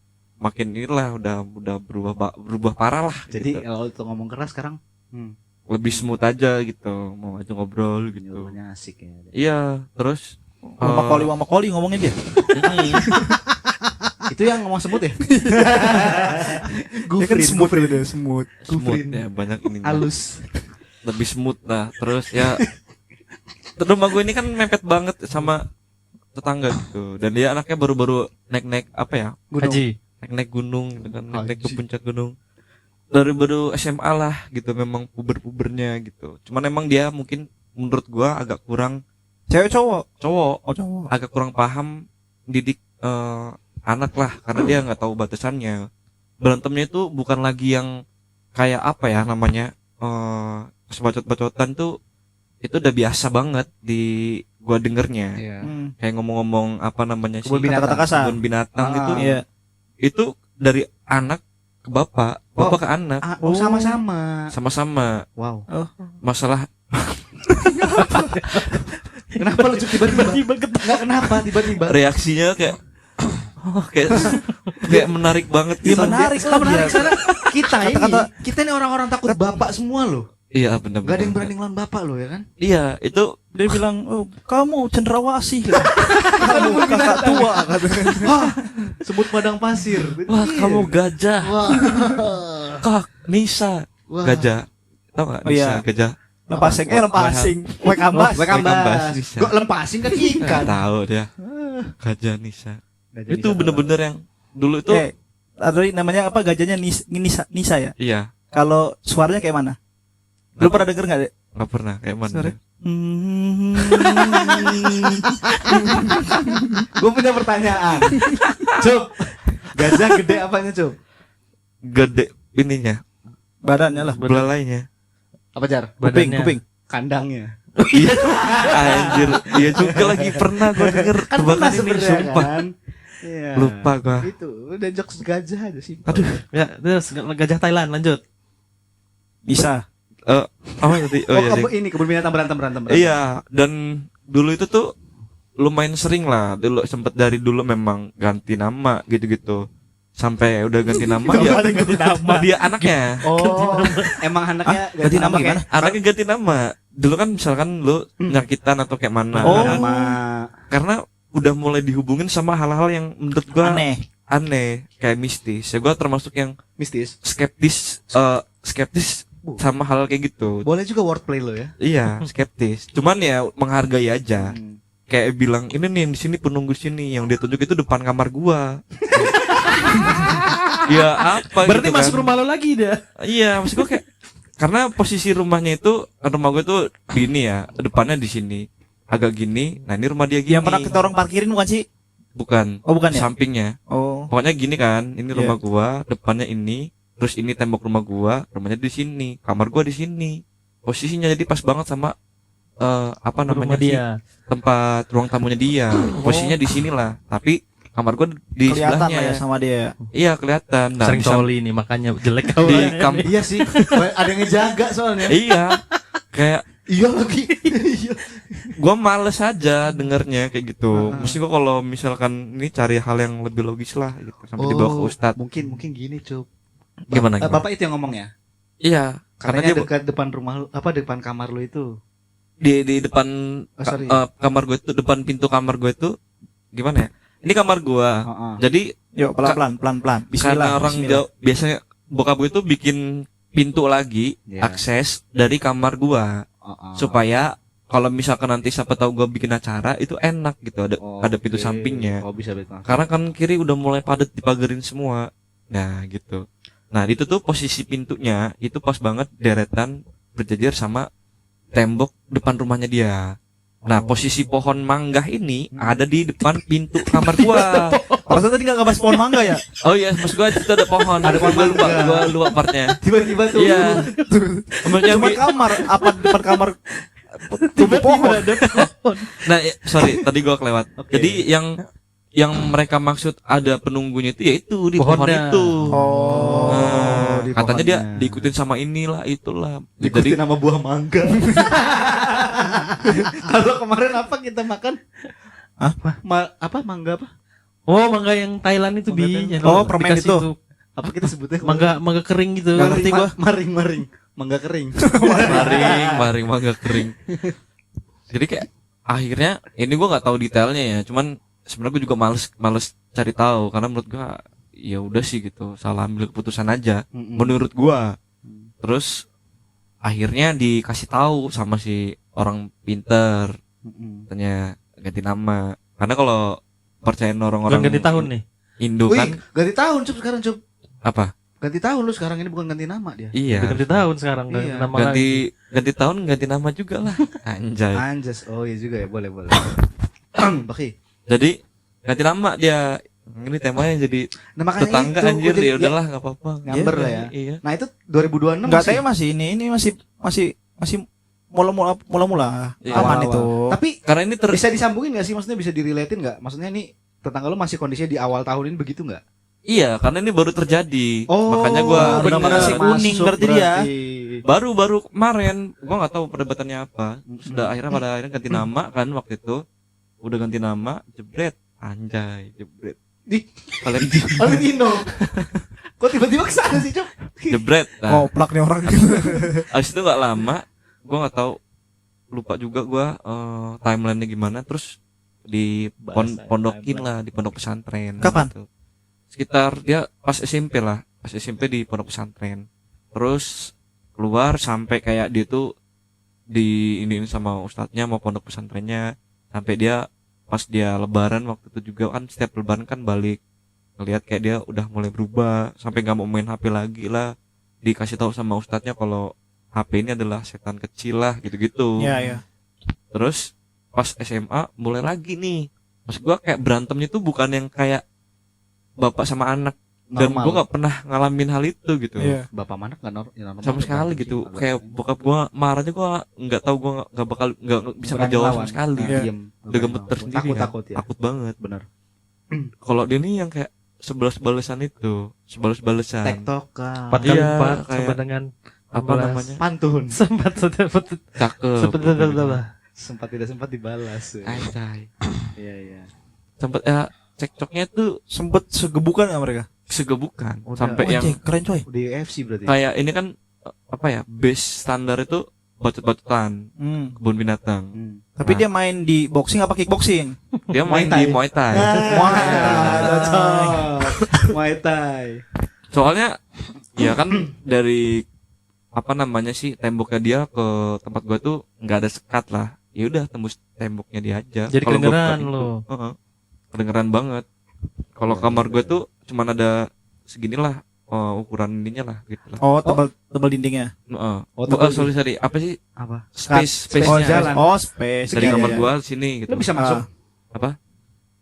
inilah udah berubah parah lah. Jadi gitu. kalau tuh ngomong keras sekarang Lebih smooth aja gitu, mau aja ngobrol gitu. nyuruhnya asik ya. Iya, terus Mama koli ngomongnya dia. Itu yang ngomong semut ya? Dia kan smooth gitu, smooth. smooth ya, banyak ini. Halus. Lebih smooth lah. Terus ya rumah gue ini kan mepet banget sama tetangga gitu. Dan dia anaknya baru-baru naik apa ya? Haji. Naik gunung gitu kan, naik ke Haji. puncak gunung. dari baru SMA lah gitu, memang puber-pubernya gitu. Cuman emang dia mungkin menurut gua agak kurang Cewek cowok. cowok Oh cowok. agak kurang paham didik anak lah, karena dia nggak tahu batasannya. Berantemnya itu bukan lagi yang kayak apa ya namanya, bacot-bacotan tuh itu udah biasa banget di gua dengernya. Iya. Kayak ngomong-ngomong apa namanya sih, Kebun binatang. Kata-kata kasar. kebun binatang Ah. gitu. Iya. Itu dari anak ke bapak, bapak ke anak, Oh, sama-sama. sama-sama. Wow. Masalah Kenapa lu Cuk, tiba-tiba? Enggak kenapa tiba-tiba. reaksinya kayak kayak menarik banget Iya, gitu. menarik Lah menarik dia. karena Kata-kata- kita ini orang-orang takut bapak semua loh. Iya Gak ada yang benar-benar. berani ngelawan bapak loh ya kan? Iya, itu Dia bilang, "Oh, kamu cenderawasih." Kamu kakak tua katanya. Wah, sebut padang pasir. wah Iya. kamu gajah, Wah. kak Nisa, Wah. gajah. Tahu enggak Oh, Nisa iya. gajah? Lempasing, lempasing. Wek ambas. Wek ambas. Ambas, bisa. Gua lempasin kan ikan. Nggak tahu dia. Gajah Nisa. Gajah Itu bisa bener-bener yang dulu itu Ada namanya apa gajahnya Nisa ya? iya, Kalau suaranya kayak mana? Lu pernah denger enggak, Dek? nggak pernah kayak mana. Sorry. Gue punya pertanyaan. Cup. Gajah gede apanya, Cup? Gede ininya, Badannya lah. belalainya. Apa, Jar? Kuping, Badannya. kuping. Kandangnya. Iya, anjir. Iya juga lagi pernah gue denger Kan tebakan pernah ini, sebenarnya sumpah. kan? Iya. Lupa gua. Itu udah jokes gajah aja sih. Aduh. Ya, terus gajah Thailand lanjut. Bisa. Apa tadi? Oh, iya, ini kebun binatang berantem. iya, dan dulu itu tuh lumayan sering lah. Dulu sempet dari dulu memang ganti nama gitu-gitu. Sampai udah ganti nama ya. ganti nama. Dia anaknya. Oh, emang anaknya ganti nama kayak gimana? Anaknya ganti nama. Dulu kan misalkan lu nyakitan atau kayak mana. Oh. nama Karena udah mulai dihubungin sama hal-hal yang menurut gua Aneh. kayak mistis. Ya gua termasuk yang mistis. skeptis sama hal kayak gitu. Boleh juga wordplay lo ya. Iya, skeptis. Cuman ya menghargai aja. Hmm. Kayak bilang ini nih di sini penunggu sini, yang dia tunjuk itu depan kamar gua. Ya apa Berarti gitu masuk kan. rumah lo lagi dah. Iya, maksud gua kayak karena posisi rumahnya itu, rumah gua tuh di ini ya, depannya di sini. Agak gini. Nah, ini rumah dia gini. Yang pernah kita orang parkirin bukan sih? Bukan. Oh, bukan ya? Sampingnya. Oh. Pokoknya gini kan, ini Iya. rumah gua, depannya ini, terus ini tembok rumah gua, rumahnya di sini, kamar gua di sini. Posisinya jadi pas banget sama apa namanya Rumah dia. sih, tempat ruang tamunya dia. Posisinya di sinilah, tapi kamar gua di Kelihatan sebelahnya. lah ya sama dia. Iya, kelihatan. Nah, Sering bisa- coli nih makanya jelek di kawan. kam- Iya sih. Ada yang ngejaga soalnya. iya. Kayak Iya lagi. Iya. gua males aja dengernya kayak gitu. Mesti gua kalau misalkan ini cari hal yang lebih logis lah gitu, sampai dibawa ke ustadz. Mungkin gini, Cup. Gimana, gimana? Bapak itu yang ngomong ya? Iya, karena Katanya dia dekat depan rumah lu, apa depan kamar lu itu. di depan Oh, sorry. kamar gue itu, depan pintu kamar gue itu gimana ya? Ini kamar gue. Heeh. Jadi Yuk pelan-pelan, pelan-pelan. karena orang Bismillah. jauh, biasanya bokap gue itu bikin pintu lagi Iya. akses dari kamar gue Heeh. supaya kalau misalkan nanti siapa tahu gue bikin acara itu enak gitu, ada pintu Oke. sampingnya. Oh, bisa betul. Karena kan kiri udah mulai padat dipagerin semua. Nah, gitu. Nah, itu tuh posisi pintunya itu pas banget deretan berjejer sama tembok depan rumahnya dia. Nah, posisi pohon mangga ini ada di depan pintu kamar gua. Perasaan tadi nggak ngebahas pohon mangga ya? Oh iya, maksud gua itu ada pohon. Ada pohon gua lupa partnya. Tiba-tiba tuh. Iya. Maksudnya Cuma kamar, apa depan kamar tumbuh pohon. nah, sorry, tadi gua kelewat. Oke. Jadi yang mereka maksud ada penunggunya itu yaitu di pohon Pohonnya. itu. Oh. Nah, di katanya dia pohonnya. diikutin sama inilah itulah. Ikutin Jadi nama buah mangga. Kalau kemarin apa kita makan? Apa mangga apa? Oh, mangga yang Thailand itu Mangga bi. Thailand. yang Oh, permen dikasih itu. Apa kita sebutnya? Mangga kering gitu. Nggak ngerti gua. Maring. Mangga kering. maring mangga kering. Jadi kayak akhirnya ini gua nggak tahu detailnya ya, cuman sebenarnya gue juga males cari tahu karena menurut gua ya udah sih gitu, salah ambil keputusan aja menurut gua. Terus akhirnya dikasih tahu sama si orang pinter, katanya ganti nama. Karena kalau percayaan orang-orang Bukan ganti tahun nih. Indo Wih, kan ganti tahun Cup sekarang Cup. apa? Ganti tahun lu sekarang ini, bukan ganti nama dia. Iya. Ganti tahun sekarang Iya. nama lagi. Ganti tahun ganti nama juga lah. Anjay. Anjas. Oh iya juga ya, boleh. Baki. Jadi ganti nama dia. Ini temanya jadi Nah makanya tetangga itu, anjir, jadi- ya udahlah enggak apa-apa. Nyamber lah ya. Iya. Nah itu 2026 Enggak, masih. saya masih ini masih mula-mula Iya. aman Awal-awal. itu. Tapi Karena ini bisa disambungin gak sih? Maksudnya bisa direlatein gak? Maksudnya ini tetangga lu masih kondisinya di awal tahun ini begitu gak? iya, karena ini baru terjadi. Makanya Oh, gua benar-benar ingat. si kuning berarti dia. Baru kemarin gua nggak tahu perdebatannya apa. Sudah akhirnya ganti nama kan waktu itu. Udah ganti nama, jebret. Anjay, jebret. Di Valentino. Valentino. Kok tiba-tiba kesana sih, Cok? Jebret. Nah, Koplak nih orang. abis itu nggak lama, gua nggak tahu, lupa juga gua timelinenya gimana. Terus pondokin lah di pondok pesantren. Kapan? Gitu. Sekitar dia pas SMP lah, pas SMP di pondok pesantren. Terus keluar sampai kayak dia tuh di ini sama ustadznya mau pondok pesantrennya, sampai dia pas dia lebaran waktu itu juga kan, setiap lebaran kan balik ngelihat kayak dia udah mulai berubah sampai nggak mau main HP lagi lah, dikasih tahu sama ustadznya kalau HP ini adalah setan kecil lah gitu-gitu. Iya, iya. Terus pas SMA mulai lagi nih, maksud gua kayak berantemnya tuh bukan yang kayak bapak sama anak, dan Normal. gua nggak pernah ngalamin hal itu gitu. Iya. Bapak mana enggak normal Sama sekali gitu, kayak bokap gua marahnya gua nggak tahu, gua nggak bakal nggak bisa ngejawab sama sekali. Iya. Udah gemeter sendiri kan. Takut ya. Takut banget. Benar. Kalau dia nih yang kayak sebalas-balasan itu, sebalas-balasan. Tektokan. 4 kali Iya, 4 kayak- sama dengan Apa 16. namanya? Pantun. Sempat Cakep. Sempat tidak sempat dibalas. Anjay. Iya. Sempet cekcoknya tuh Sempet segebukan nggak mereka? segebukan Udah. sampai yang Anjing, keren coy. Di UFC berarti. kayak ini kan apa ya, base standar itu bacot-bacotan kebun binatang. Tapi Nah. dia main di boxing apa kickboxing? Dia main Muay Thai. di Muay Thai. Muay Thai. Soalnya ya kan dari apa namanya sih, temboknya dia ke tempat gua tuh nggak ada sekat lah. Ya udah tembus temboknya dia aja. Jadi Kalau gua kedengeran buka itu, lo. kedengeran banget. Kalau kamar gua tuh cuman ada seginilah ukuran ininya lah gitu lah. Oh, tebal dindingnya. Oh, tebal Sorry, apa sih? Apa? Space Oh, nya jalan. Oh, space. dari Iya, kamar iya. gua sini gitu. Lu bisa masuk? Apa?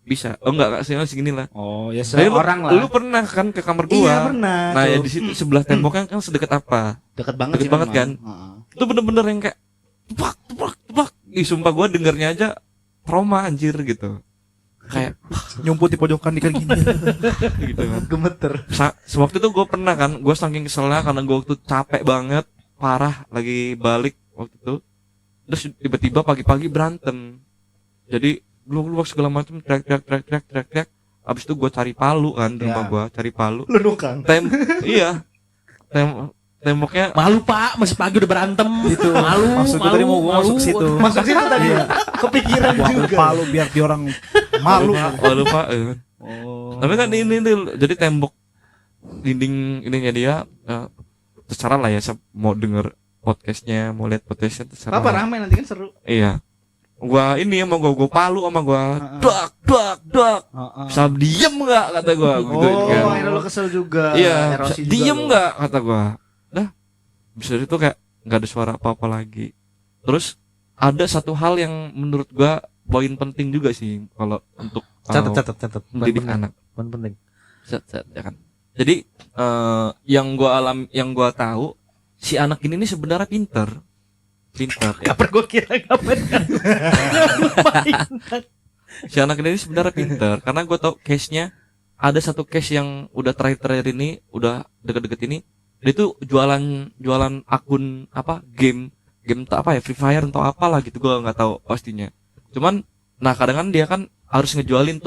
Bisa. Oh enggak segini lah. Oh, ya Tapi seorang lah. Lu pernah kan ke kamar gua? Iya, pernah. Nah, ya Tuh. di situ sebelah temboknya kan sedekat apa? Deket banget Deket sih banget memang. kan? Heeh. Itu bener-bener yang kayak tepak. Ih, sumpah gua dengernya aja trauma anjir gitu. Kayak Nyumput di pojokan di gini. gitu kan. Gemeter. Sewaktu itu gua pernah kan, gua saking keselnya karena gua waktu capek banget, parah lagi balik waktu itu. Terus tiba-tiba pagi-pagi berantem. Jadi lu segala macam teriak. Abis itu gua cari palu kan di rumah Ya. gua, cari palu. Lu nukang. Iya. Temboknya Malu Pak, masih pagi udah berantem. Itu. Malu. Maksud gua tadi mau gua masuk situ. Masuk situ tadi. Kepikiran Gua juga. palu biar di orang malu. lupa. Oh. Tapi kan ini jadi tembok dinding ininya dia, terserah lah ya, mau denger podcastnya, mau lihat podcastnya terserah. Apa lah. ramai nanti kan seru. Iya. Gua ini sama gua palu sama gua Heeh. dak. Heeh. Bisa diem nggak kata gua gitu Oh, kan. akhirnya lo kesel juga. Iya, Erosi bisa juga diem lo. nggak kata gua. Dah. Bisa itu kayak nggak ada suara apa-apa lagi. Terus ada satu hal yang menurut gua poin penting juga sih kalau untuk Catat. mendidik anak. Penting. Set, ya kan. Jadi yang gua tahu, si anak ini nih sebenarnya pinter. Ya. Kapan gua kira kapan? Si anak ini sebenarnya pinter karena gua tahu case-nya, ada satu case yang udah terakhir ini, udah deket-deket ini, dia tuh jualan akun apa game tak apa ya, Free Fire atau apalah gitu, gua nggak tahu pastinya. Cuman nah kadang kan dia kan harus ngejualin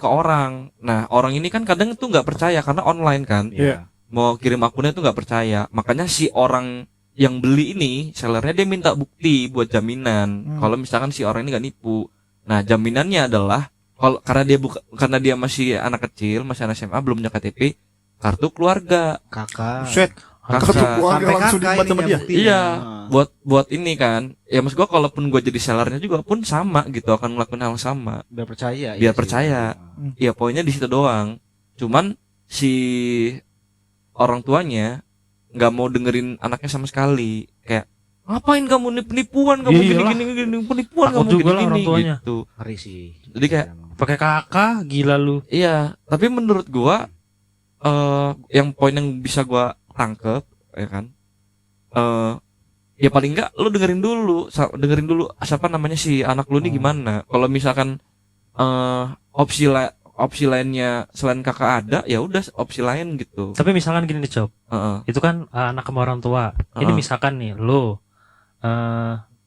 ke orang. Nah orang ini kan kadang tuh nggak percaya karena online kan, Iya. mau kirim akunnya tuh nggak percaya. Makanya si orang yang beli ini, sellernya dia minta bukti buat jaminan kalau misalkan si orang ini nggak nipu. Nah jaminannya adalah kalau karena dia masih anak kecil, masih anak SMA, belum punya KTP, kartu keluarga. Kakak. Set. Kakak. Keluarga langsung dibuat sama dia. Iya, buat ini kan. Ya maksud gua kalaupun gua jadi sellernya juga pun sama gitu, akan ngelakuin hal sama. Biar percaya. Biar percaya. Iya, poinnya di situ doang. Cuman si orang tuanya nggak mau dengerin anaknya sama sekali. Kayak ngapain kamu penipuan kamu Iyalah. gini penipuan Takut kamu juga lah gini orang tuanya. gitu. Ngeri sih. Jadi kayak Pakai kakak, gila lu. iya, tapi menurut gua yang poin yang bisa gua tangkep ya kan. Ya paling enggak lu dengerin dulu siapa namanya si anak lu nih gimana. Kalau misalkan opsi lainnya selain kakak ada, ya udah opsi lain gitu. Tapi misalkan gini nih, Cop. Heeh. Itu kan anak sama orang tua. Ini Heeh. misalkan nih, lu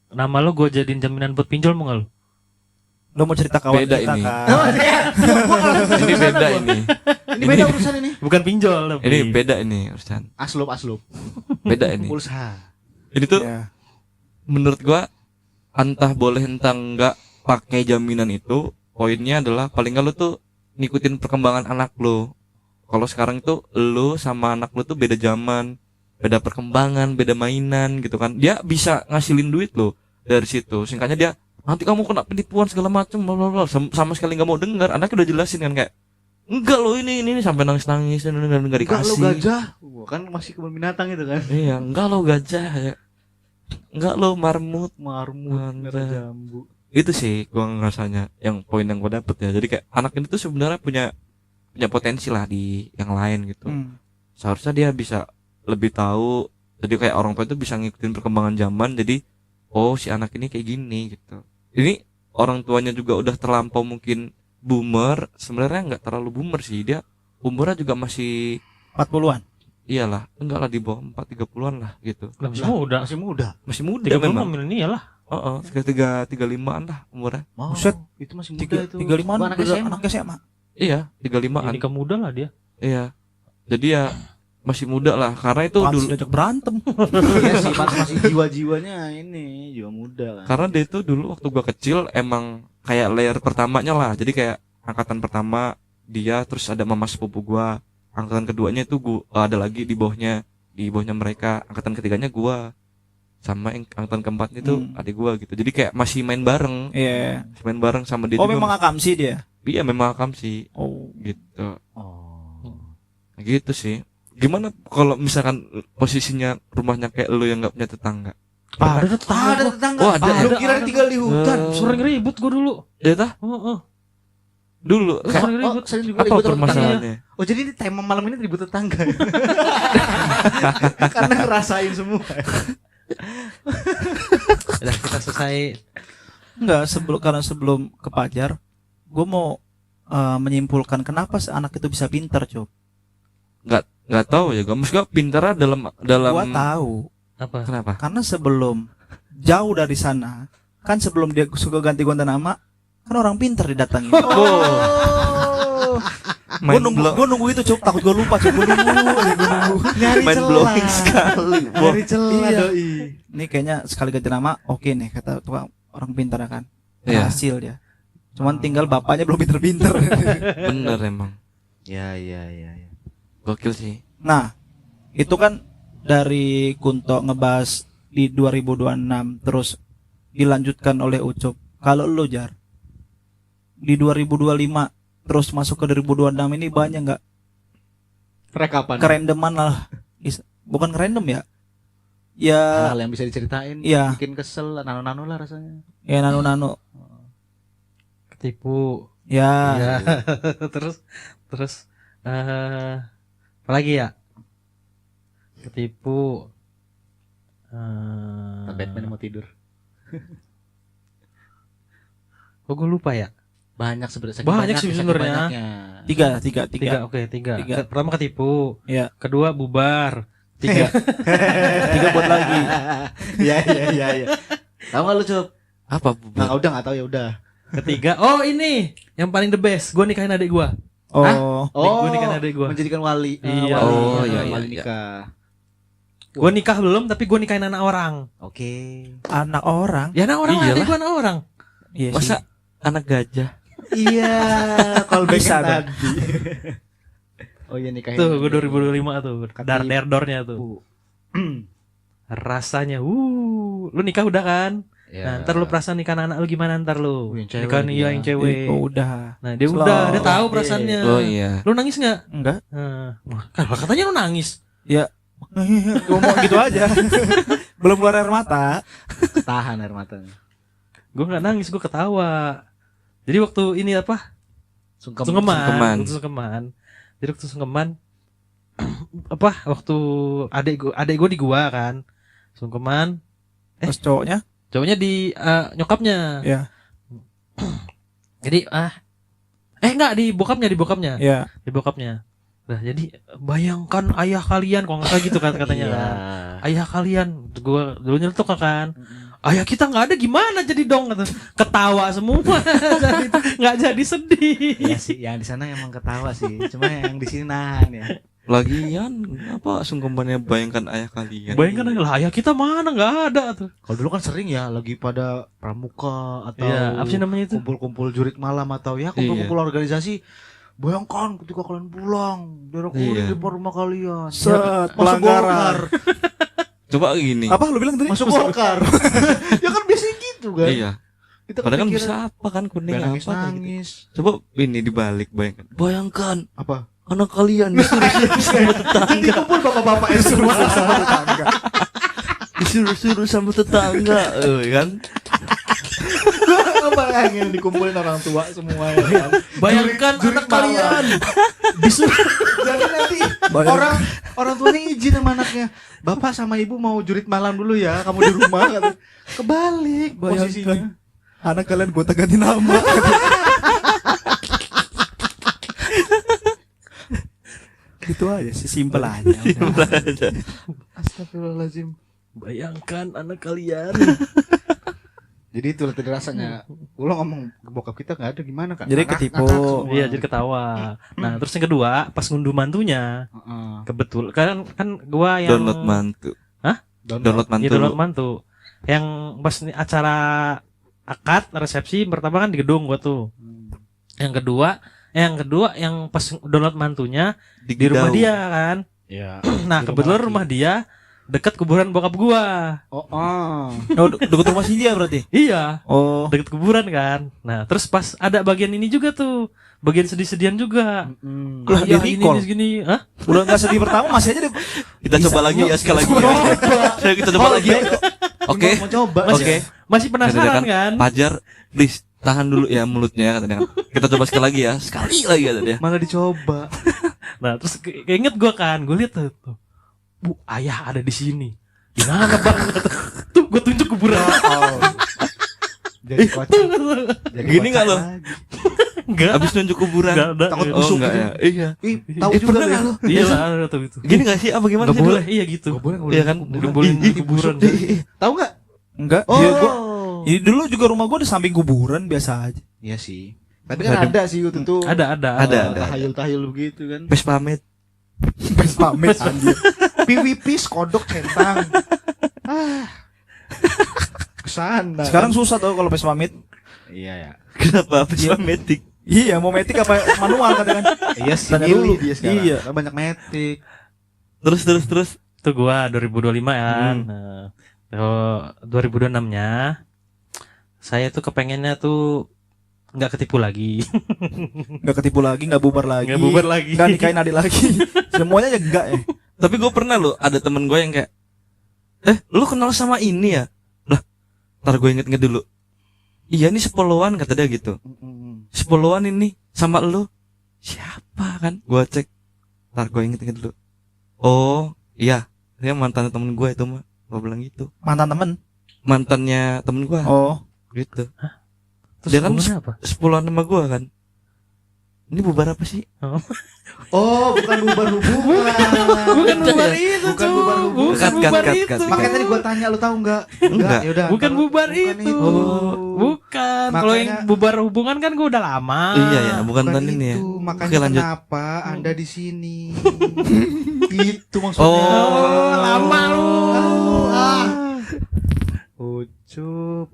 nama lu gue jadiin jaminan buat pinjol mau nggak lu? Lo mau cerita kawan Beda kita ini. kan? Ini beda ini. Ini beda urusan ini. Bukan pinjol tapi. Ini beda ini urusan. Aslub. Beda ini. Pulsa. Ini tuh Ya. menurut gua entah boleh entah enggak pakai jaminan itu, poinnya adalah paling enggak lu tuh ngikutin perkembangan anak lu. Kalau sekarang itu lu sama anak lu tuh beda zaman, beda perkembangan, beda mainan gitu kan. Dia bisa ngasilin duit lo dari situ. Singkatnya dia nanti kamu kena penipuan segala macam bla bla bla. Sama sekali nggak mau dengar. Anaknya udah jelasin kan kayak enggak lo ini sampai nangis dan enggak Enggak dikasih. lo gajah. Wah, kan masih kebun binatang itu kan. Iya, enggak lo gajah ya. Enggak lo marmut. Marmut, Mantap. merah jambu. Itu sih gua ngerasanya yang poin yang gua dapet ya. Jadi kayak anak ini tuh sebenarnya punya potensi lah di yang lain gitu. Seharusnya dia bisa lebih tahu. Jadi kayak orang tua itu bisa ngikutin perkembangan zaman. Jadi oh si anak ini kayak gini gitu. Ini orang tuanya juga udah terlampau mungkin boomer. Sebenarnya nggak terlalu boomer sih, dia umurnya juga masih 40-an. iyalah, enggak lah di bawah 40-30-an lah gitu. Lah, masih muda. Masih muda. Masih muda 30 memang. milenial lah. Sekitar 35-an lah umurnya. Oh, Buset. itu masih muda itu. 35-an Anak udah SMA. anak SMA. Iya, 35-an. Ini muda lah dia. Iya. Jadi ya masih muda lah karena itu Pantes dulu diajak berantem. Iya sih, masih jiwa-jiwanya ini, jiwa muda kan. karena dia itu dulu waktu gua kecil emang kayak layer pertamanya lah. Jadi kayak angkatan pertama dia, terus ada mama sepupu gua. Angkatan keduanya itu gua ada lagi di bawahnya mereka. Angkatan ketiganya gua. Sama yang angkatan keempatnya itu adik gua gitu. Jadi kayak masih main bareng. Iya. Masih main bareng sama dia Oh, juga. memang akam sih dia. Iya, memang akam sih Oh. gitu. Oh. Gitu sih. Gimana kalau misalkan posisinya rumahnya kayak lu yang nggak punya tetangga? Ada tetangga. Ada tetangga. Oh, ada. Lu kira tinggal di hutan. Sering ribut gua dulu. Ya tah? Dulu kayak Sering ribut. Saya juga apa ribut sama tetangga. permasalahannya? Oh, jadi ini tema malam ini ribut tetangga. Karena ngerasain semua. Udah kita selesai. Enggak, sebelum ke Pajar, gue mau menyimpulkan kenapa anak itu bisa pintar, Cok. Nggak tahu ya, gue maksudnya pintarnya dalam Gua tahu. Apa? kenapa? Karena sebelum jauh dari sana, kan sebelum dia suka ganti-ganti nama, kan orang pintar didatangi. Oh. Gue nunggu itu, Cok. Takut gue lupa, Cok. Gue nunggu. Nyari Main celah. blowing sekali. Nyari celah Iya. doi. Ini kayaknya sekali ganti nama, oke nih kata tukang orang pintar kan. Iya. Hasil dia. Cuman tinggal bapaknya belum pinter-pinter. Bener emang. Ya. Gokil sih. Nah, itu kan dari Kunto ngebahas di 2026 terus dilanjutkan oleh Ucup. Kalau lu Jar di 2025 terus masuk ke 2026 ini banyak nggak Rekapan. kerandoman lah. Bukan random ya. Ya, Hal yang bisa diceritain. Iya. Bikin kesel, nano-nano lah rasanya. ya nano-nano. Ketipu. Ya, Ya. terus apa lagi ya? Ketipu. Batman mau tidur. Oh, gue lupa ya. Banyak sebenarnya. Banyak sih saking sebenarnya. banyaknya. tiga. Oke, tiga. Tiga. Pertama ketipu. Ya, Kedua bubar. tiga. Tiga buat lagi. Iya. Tahu nggak lu, Cop? Apa Nah, bubar? udah nggak tahu ya udah. Ketiga, oh ini yang paling the best. Gue nikahin adik gue. Oh, Oh, Gua nikahin adik gua. menjadikan wali. Iya. Wali. Oh, iya, Wali iya. nikah. Gue nikah belum, tapi gue nikahin anak orang. Oke. anak orang. Ya anak orang lah, Iyalah. adik gue anak orang. Iya sih. Masa anak gajah? Iya, kalau Bisa bisa dong. tadi. Oh iya nikahin. Tuh, gue 2025 tuh. Dar-der-dornya tuh. Bu. Rasanya, lu nikah udah kan? Nah, ntar lu perasaan nikah anak lu gimana ntar lu? Yang cewek Nikah dia. yang cewek. Oh, udah. Nah, dia Slow. udah tahu perasaannya. Oh iya. Lu nangis nggak? Enggak. Katanya lu nangis. Ya. Ngomong gitu aja. Belum keluar air mata. Tahan air matanya. Gue nggak nangis, gue ketawa. Jadi waktu ini apa? Sungkeman. Jadi waktu sungkeman apa? Waktu adek gue di gua kan. Sungkeman. Terus cowoknya? Cowoknya di nyokapnya. Ya. Jadi enggak di bokapnya. Ya. Di bokapnya. Nah, jadi bayangkan ayah kalian kok nggak gitu kan katanya kan. Ayah kalian, gua dulu nyeletuk kan. Ayah kita nggak ada gimana jadi dong kata. Ketawa semua. Nggak jadi sedih. Iya sih, yang di sana emang ketawa sih. Cuma yang di sini nahan ya. Lagian apa sungkemannya bayangkan ayah kalian. Bayangkan lah ayah kita mana nggak ada tuh. Kalau dulu kan sering ya lagi pada pramuka atau Iya, apa sih namanya itu? kumpul-kumpul jurit malam atau ya kumpul-kumpul organisasi. Bayangkan ketika kalian pulang dari Iya. di rumah kalian. Set, Masuk pelanggaran. Golkar. Coba gini. Apa lu bilang tadi? Masuk Golkar. Ya kan biasanya gitu kan. Iya. Kita Padahal kan kepikiran, bisa apa kan kuning nangis apa kayak gitu. nangis. Coba ini dibalik bayangkan. Bayangkan Apa? anak kalian disuruh-suruh sama tetangga. Kumpul bapak-bapak yang semua sama tetangga. Disuruh-suruh sama tetangga, kan? Bayangin dikumpulin orang tua semua ya kan. Bayangkan Jurit anak kalian. Disuruh. Jadi nanti Bayangkan. orang tuanya izin sama anaknya. Bapak sama ibu mau jurit malam dulu ya, kamu di rumah. Kata. Kebalik posisinya. Bayangkan. Anak kalian gue ganti nama. Gitu aja sih, simpel aja. Udah. Astagfirullahaladzim. Bayangkan anak kalian. Jadi itulah tadi rasanya. Ulang ngomong ke bokap kita nggak ada gimana kan? Jadi ketipu. Iya, jadi ketawa. Nah, terus yang kedua, pas ngunduh mantunya, kebetul kan gua yang Download mantu. Download mantu. Iya, download mantu. Yang pas nih acara akad resepsi pertama kan di gedung gua tuh. Yang kedua yang pas download mantunya di rumah dia kan. Ya. Nah, Di kebetulan laki. rumah dia dekat kuburan bokap gua. Oh. Oh, deket rumah si dia berarti. Iya, Oh, dekat kuburan kan. Nah, terus pas ada bagian ini juga tuh, bagian sedih-sedihan juga. Lah, Ayah di ini recall. gini, hah? udah nggak sedih pertama masih aja deh. Kita coba lagi ya sekali lagi. Ya. Kita coba lagi. ya. Oke. Mau coba. Oke. Masih penasaran kan? Pajar, please tahan dulu ya mulutnya katanya. Kita coba sekali lagi ya. Sekali lagi kata dia. Malah dicoba. Nah, terus keinget gua kan, gua lihat tuh. Bu, ayah ada di sini. Gimana bang? Tuh, gua tunjuk kuburan. Jadi kocak. Jadi Gini nggak kocak lo? lagi. Enggak. Abis nunjuk kuburan. Enggak ada. Takut Oh busuk enggak gitu. ya. Iya. Ih, tahu Eh, juga pernah lu ya. nggak lo? Iya lah, ada tuh itu. Gini gak sih? Apa gimana Enggak sih? boleh, iya gitu. Gak boleh, Iya kan? Nggak boleh Ih, kuburan. Tahu nggak? Enggak. Oh. Iya, ini dulu juga rumah gua di samping kuburan biasa aja. Iya sih. Tapi kan ada sih waktu itu. Ada. Ada. Tahayul-tahayul begitu kan. Pes pamit. Pas pamit anjir. PVP kodok centang. Kesana. Sekarang susah tuh kalau pas pamit. Iya ya. Kenapa pes pamit? Iya, mau metik apa manual kadang kan. Iya sih. Tanya Milih dulu. dia sekarang. Iya. Kan banyak metik. Terus. Itu gua 2025 ya. Nah, 2026-nya saya tuh kepengennya tuh nggak ketipu lagi. Nggak ketipu lagi, nggak bubar lagi. Nggak bubar lagi. Nggak nikahin adik lagi. Semuanya aja enggak ya. Tapi gue pernah lo ada temen gue yang kayak, lu kenal sama ini ya? Lah, ntar gue inget dulu. Iya nih sepuluhan kata dia gitu. Sepuluhan ini sama lu siapa kan? Gue cek, ntar gue inget dulu. Oh iya, dia mantan temen gue itu mah. Gue bilang gitu. Mantan temen. Mantannya temen gue Oh, gitu. Terus Dia kan hubungannya apa? sepuluhan sama gue kan. Ini bubar apa sih? Oh, bukan bubar hubungan. Bukan bubar itu, Bukan Cu. bubar hubungan. Bukan Cut, bubar cut, itu. cut. Makanya tadi gua tanya lu tahu enggak? Enggak. Ya udah. Bukan kalau- bubar bukan itu. Oh. Bukan. Kalau Makanya- yang bubar hubungan kan gua udah lama. Iya ya, bukan Bukan tadi nih ya. itu. Makanya Oke, lanjut. kenapa Anda di sini? Itu maksudnya. Oh, lama lu. Ucup.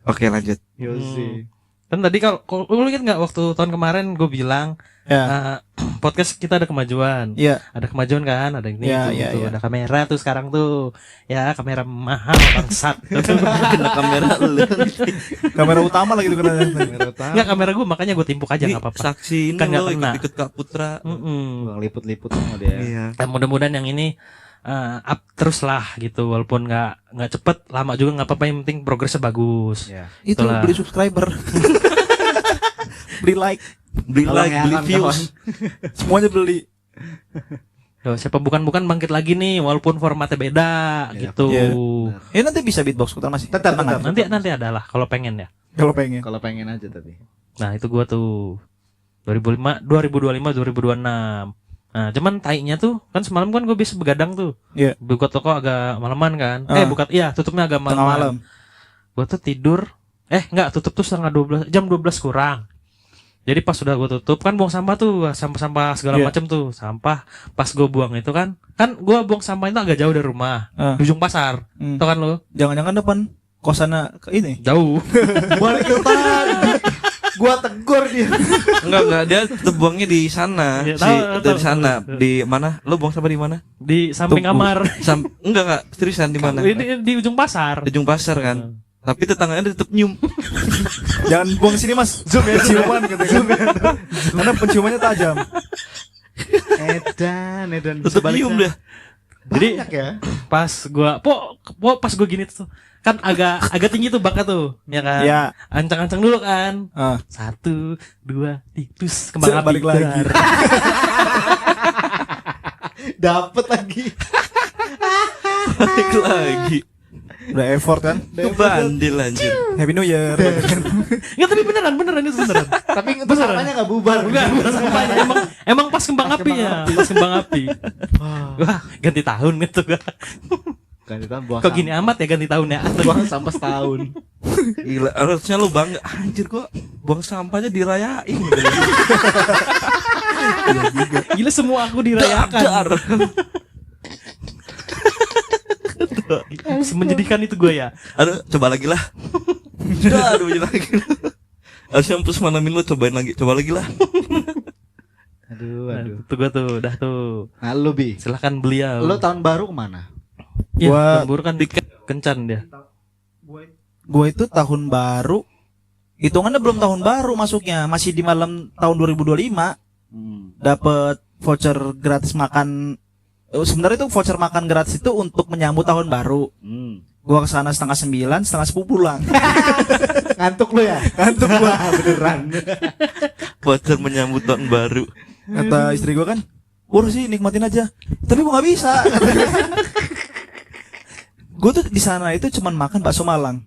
Oke lanjut. Yosi. Kan tadi kalau lu ingat nggak waktu tahun kemarin gue bilang ya. podcast kita ada kemajuan. Iya. Ada kemajuan kan, ada ini Iya, tuh, iya, tuh. iya. Ada kamera tuh sekarang tuh. Ya, kamera mahal bangsat. Kena kamera lu. Kamera utama lagi tuh kena. Enggak, kamera gue makanya gue timpuk aja Ini enggak apa-apa. saksi ini Kan nggak lo kena. ikut Kak Putra. Bang liput-liput sama dia. Iya. Mudah-mudahan yang ini up terus lah gitu, walaupun nggak cepet, lama juga nggak apa-apa, yang penting progresnya bagus. Ya. Itu Itulah. beli subscriber. Beli like, Beli Tolong like, ya, beli kawan-kawan. views. semuanya beli. Tuh, siapa bukan bangkit lagi nih, walaupun formatnya beda Iya, gitu. iya. Nanti bisa beatbox kita masih. Tetap, Tenang tetap. aja. Nanti adalah kalau pengen ya. Kalau pengen. Kalau pengen aja tadi. Nah itu gua tuh 2025, 2026. Nah cuman tainya tuh kan semalam kan gue bisa begadang tuh. Iya. Buka toko agak malaman kan. Tutupnya agak Tengah malaman. malam. Gue tuh tidur. Enggak, tutup tuh setengah 12, jam 12 kurang. Jadi pas sudah gue tutup kan buang sampah tuh, sampah-sampah segala Iya. macam tuh, sampah. Pas gue buang itu kan gue buang sampah itu agak jauh dari rumah, di ujung pasar. Hmm. Tau kan lo? Jangan-jangan depan kosana ke ini. Jauh. Balik ke tadi. Gua tegur dia. Enggak, dia tetep buangnya di sana. Iya, Si, tahu, dari tahu. sana. Di mana? Lo buang sampah di mana? Di samping Tuh, kamar. Enggak, seriusan di mana? Di ujung pasar. Di ujung pasar kan. Tapi tetangganya tetep nyium. Jangan buang sini mas. Zoom ya. Ciuman gitu kan. Karena penciumannya tajam. Edan. Tetep nyium dah. Jadi Banyak ya. pas pas gue gini tuh kan agak tinggi tuh baknya tuh, ya kan? Ya. Ancang-ancang dulu kan. Ah. 1, 2, terus kembang api. Balik lagi. Dar. Dapet lagi. Balik lagi. Udah effort kan. Kebandil anjir. Happy New Year. Nggak, tapi beneran itu beneran. Tapi itu sampahnya enggak bubar. Bukan sampahnya, emang pas kembang api ya, pas kembang api. Wah, ganti tahun gitu gak? Kan itu buang. Kok gini amat ya ganti tahun ya? Buang sampah setahun. Gila, harusnya lu bangga. Anjir kok buang sampahnya dirayain gitu. Gila, semua aku dirayakan. Dar. Semenjadikan itu gue ya. Aduh, coba lagi lah. Aduh, lagi. Harusnya terus manamin lu cobain lagi. Coba lagi lah. Aduh. Nah, tuh gue tuh, dah tuh. Nah, lu Bi. Silahkan beliau. Lu tahun baru kemana? Ya, Gua- lembur kan kencan dia. Gue itu tahun baru. Hitungannya belum tahun baru masuknya. Masih di malam tahun 2025. Dapat voucher gratis makan. Sebenarnya itu voucher makan gratis itu untuk menyambut tahun baru. Gua kesana 8:30, 8:30 pulang. Ngantuk lu ya? Ngantuk gua. Beneran. Voucher menyambut tahun baru. Kata istri gua kan, urus sih nikmatin aja. Tapi gua nggak bisa. Gua tuh di sana itu cuman makan bakso Malang.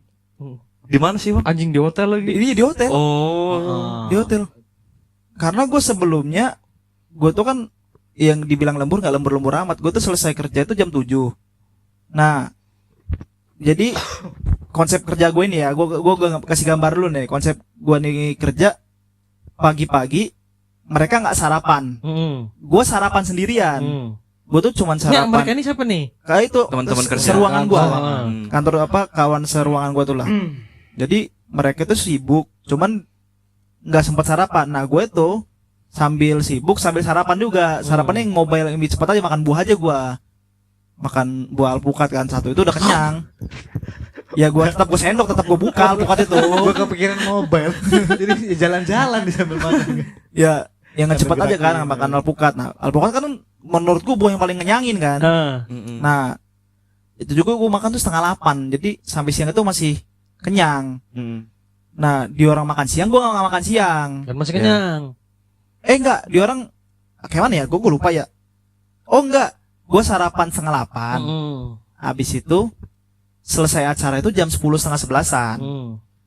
Di mana sih, Bang? Anjing di hotel lagi. Di hotel. Oh. Di hotel. Karena gue sebelumnya gue tuh kan yang dibilang lembur nggak lembur-lembur amat. Gue tuh selesai kerja itu jam 7. Nah, jadi konsep kerja gue ini ya, gue kasih gambar dulu nih. Konsep gue nih kerja pagi-pagi mereka nggak sarapan. Gue sarapan sendirian. Gue tuh cuman Nggak, mereka sarapan. ini siapa nih? Kayak itu Teman-teman kerja. seruangan gue. Hmm. Kantor apa kawan seruangan gue tuh lah. Jadi mereka tuh sibuk, cuman nggak sempat sarapan. Nah gue tuh sambil sibuk sambil sarapan juga. Sarapannya yang mobile yang lebih cepat aja, makan buah aja gue. Makan buah alpukat kan satu itu udah kenyang. Ya gue tetap gue sendok, tetap gue buka alpukat itu. Gua kepikiran mobile. Jadi jalan-jalan di sambil makan. Ya yang Sambil cepat aja kan gerakin. makan alpukat. Nah alpukat kan menurut gue buah yang paling ngenyangin kan. Mm-mm. Nah itu juga gue makan tuh 7:30. Jadi sampai siang itu masih kenyang. Mm. Nah di orang makan siang gue nggak makan siang. Dan masih kenyang. Enggak, di orang kayak mana ya? Gue lupa ya. Oh enggak, gue sarapan 7:30. Habis itu selesai acara itu jam 10:30-11.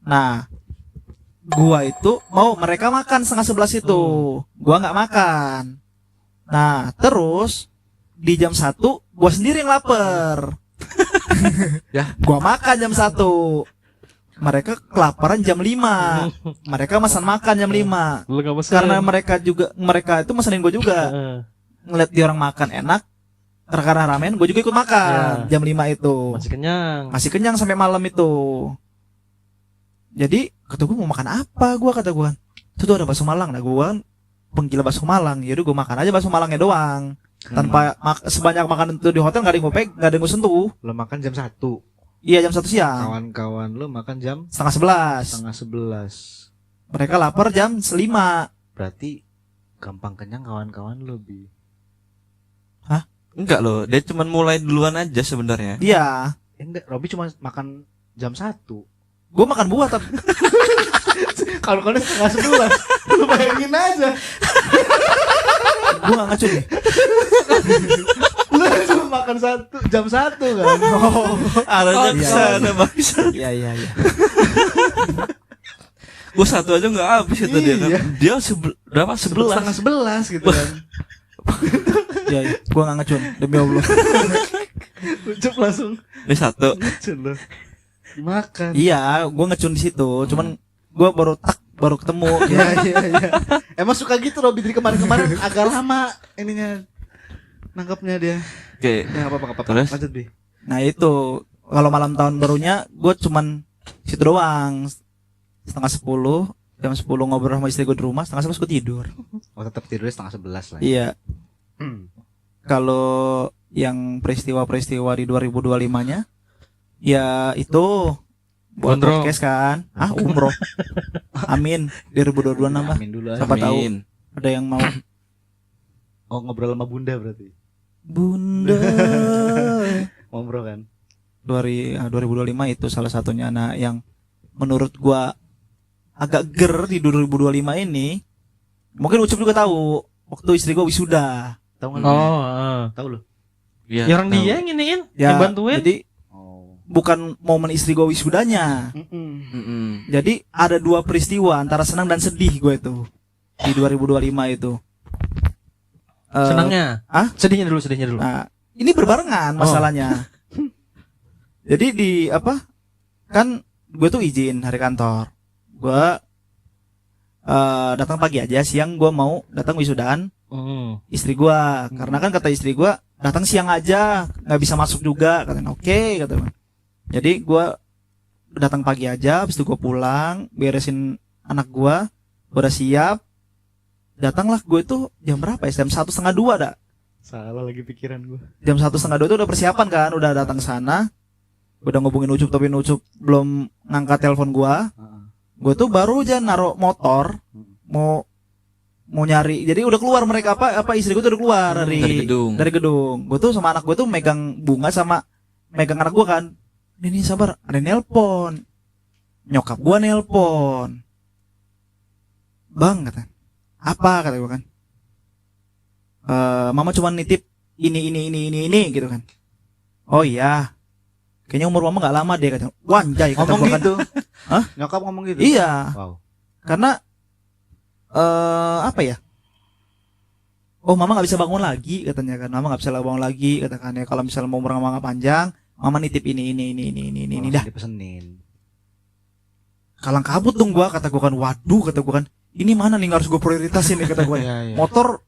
Nah, gua itu mau mereka makan 10:30 itu. Gua nggak makan. Nah, terus di jam 1 gua sendiri yang lapar. Ya. Gua makan jam 1. Mereka kelaparan jam 5. Mereka pesan makan jam 5. Lu gak pesen. Karena mereka itu mesenin gue juga. Ngeliat dia orang makan enak, karena ramen, gue juga ikut makan jam 5 itu. Masih kenyang. Masih kenyang sampai malam itu. Jadi kata gue mau makan apa, kata gue. Itu tuh ada bakso Malang. Nah gue kan penggila bakso Malang. Yaudah gue makan aja bakso Malangnya doang. Tanpa sebanyak makan itu di hotel nggak ada yang gue nggak ada yang gue sentuh. Lo makan jam 1. Iya jam 1 siang. Kawan-kawan lo makan jam Setengah 11. setengah 11. Mereka lapar jam 5. Berarti gampang kenyang kawan-kawan lo, Bi. Enggak loh, dia cuma mulai duluan aja sebenarnya. Iya. Enggak, Robi cuma makan jam 1. Gue makan buah tapi Kawan-kawan setengah 11. Lu bayangin aja. gue gak ngacun nih. Lu cuma makan jam 1 kan. Arahnya ke iya, sana bangsa. Iya. Gue satu aja nggak habis itu dia kan. Iya. Dia berapa? 11. Setengah 11 gitu kan. Iya. Gue gak ngacun demi Allah. Ucup langsung Ini satu. ngecun lo. Makan. Iya, gue ngecun di situ. Cuman gue baru ketemu. Iya. Emang suka gitu Robi dari kemarin-kemarin agak lama ininya nangkapnya dia. Oke. Ya apa-apa. Terus? Lanjut, Bi. Nah itu kalau malam tahun barunya gue cuman situ doang. Setengah 10, jam 10 ngobrol sama istri gue di rumah, setengah 11 gue tidur. Oh, tetap tidurnya setengah 11 lah. Iya. Hmm. Kalau yang peristiwa-peristiwa di 2025-nya ya itu buat Gondrong. podcast kan. Umroh. Amin 2022 nambah. Amin dulu aja. Siapa tahu Amin. ada yang mau. Oh, ngobrol sama Bunda berarti. Bunda. Ngobrol kan. 2025 itu salah satunya. Nah yang menurut gua agak ger di 2025 ini, mungkin Ucup juga tahu waktu istri gua wisuda. Tahu enggak lu? Oh, Tahu lu? Iya. ya orang tahu. dia yang iniin, Ya, yang bantuin. jadi Oh. bukan momen istri gua wisudanya. Mm-mm. Jadi ada dua peristiwa antara senang dan sedih gue itu di 2025 itu. Senangnya. Sedihnya dulu. Nah, ini berbarengan masalahnya. Jadi di apa? Kan gue tuh izin hari kantor. Gue datang pagi aja, siang gue mau datang wisudaan istri gue. Karena kan kata istri gue datang siang aja, nggak bisa masuk juga. Katanya oke, kata gue. Jadi gue datang pagi aja, habis itu gue pulang, beresin anak gue, udah siap. Datanglah gue tuh jam berapa ya? Jam 1:30 dah. Salah lagi pikiran gua. Jam 1:30 itu udah persiapan kan, udah datang sana. Udah ngubungin Ucup tapi Ucup belum ngangkat telepon gua. Gue tuh baru aja naruh motor mau nyari. Jadi udah keluar mereka apa istri gue tuh udah keluar Dari gedung. Dari gedung. Gue tuh sama anak gue tuh megang bunga sama megang anak gue kan. Ini sabar, ada nelpon. Nyokap gua nelpon. Bang kata. Apa kata gue kan? Mama cuma nitip ini gitu kan. Oh iya. Kayaknya umur mama gak lama deh kata. Wanjay kata Ngomong gua kan. gitu. Hah? Nyokap ngomong gitu. Iya. Wow. Karena apa ya? Oh mama nggak bisa bangun lagi katanya kan. Mama nggak bisa bangun lagi katakan ya. Kalau misalnya mau umur mama panjang, mama nitip ini dah. Dipesenin. Kalang kabut dong gua kata gua kan. Waduh kata gua kan. Ini mana nih harus gua prioritasin nih kata gua. Motor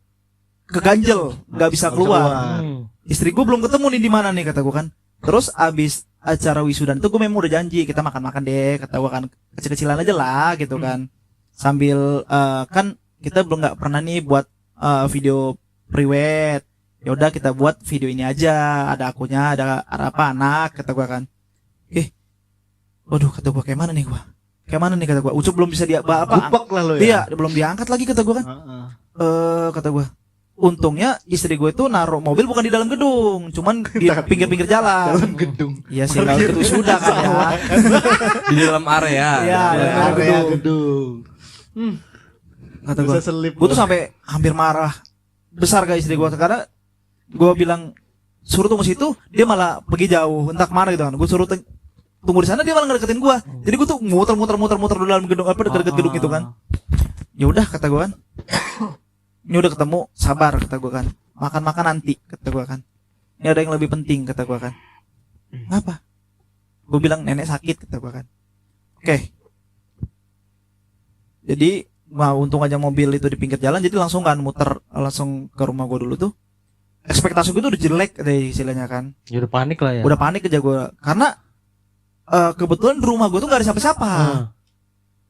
keganjel, nggak bisa keluar. Istri gua belum ketemu nih di mana nih kata gua kan. Terus abis acara wisudan tuh gue memang udah janji kita makan-makan deh kata gua kan, kecil-kecilan aja lah gitu kan. Sambil kan kita belum nggak pernah nih buat video private. Ya udah kita buat video ini aja, ada akunya, ada apa anak kata gua kan. Waduh kata gua kayak mana nih gua? Kayak mana nih kata gua? Ucup belum bisa dia apa? Gupek lah lo ya. Iya, belum diangkat lagi kata gua kan. Kata gua. Untungnya istri gue itu naruh mobil bukan di dalam gedung, cuman di pinggir-pinggir jalan. Dalam gedung. Iya sih, kalau itu sudah kan ya. Di dalam area. Iya, dalam Area gedung. gedung. Kata gue. Bisa selip. Gue tuh sampai hampir marah besar ke istri gue karena gue bilang suruh tunggu situ, dia malah pergi jauh, entah kemana gitu kan. Gue suruh tunggu di sana, dia malah ngedeketin gue. Jadi gue tuh muter di dalam gedung apa dekat gedung itu kan. Ya udah kata gue kan. Ini udah ketemu, sabar kata gue kan. Makan-makan nanti kata gue kan. Ini ada yang lebih penting kata gue kan. Ngapa? Gue bilang nenek sakit kata gue kan. Oke. Jadi untung aja mobil itu di pinggir jalan, jadi langsung kan muter langsung ke rumah gue dulu tuh. Ekspektasi gue tuh udah jelek deh istilahnya kan. Ya udah panik lah ya. Udah panik aja gue karena kebetulan di rumah gue tuh gak ada siapa-siapa.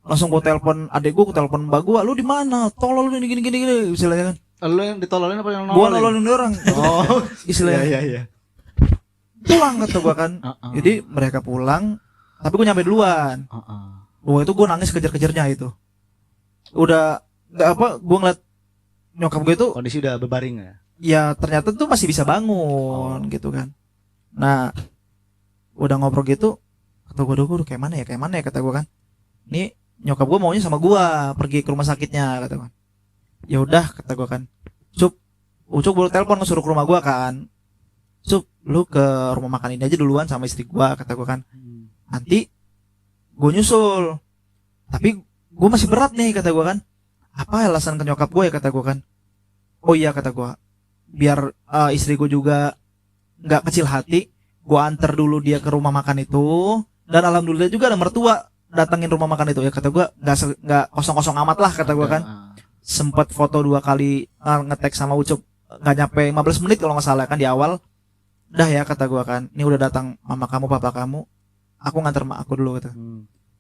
langsung gue telepon adek gue telepon mbak gue, lu di mana, tolol lu gini gini gini istilahnya kan. Lu yang ditololin apa yang Gue nololin? nololin orang. Oh, Istilahnya iya. pulang kata gue kan. Heeh. Jadi mereka pulang, tapi gue nyampe duluan. Wah itu gue nangis kejar-kejarnya itu. Udah nggak apa, gue ngeliat nyokap gue itu Kondisi udah berbaring ya. ya ternyata tuh masih bisa bangun gitu kan. Nah udah ngobrol gitu, kata gue udah kayak mana ya kata gue kan. Nih nyokap gue maunya sama gue pergi ke rumah sakitnya kata gue. Ya udah kata gue kan. Ucuk boleh telepon ngesuruh ke rumah gue kan. Lu ke rumah makan ini aja duluan sama istri gue kata gue kan. Nanti gue nyusul. Tapi gue masih berat nih kata gue kan. Apa alasan ke nyokap gue ya kata gue kan. Oh iya kata gue, biar istri gue juga nggak kecil hati, gue antar dulu dia ke rumah makan itu. Dan alhamdulillah juga ada mertua datengin rumah makan itu ya kata gue, nggak kosong-kosong amat lah kata gue kan. Sempat foto 2 kali ngetek sama Ucup, nggak nyampe 15 menit kalau nggak salah kan di awal. Dah ya kata gue kan, ini udah datang mama kamu papa kamu, aku nganter mak aku dulu gitu.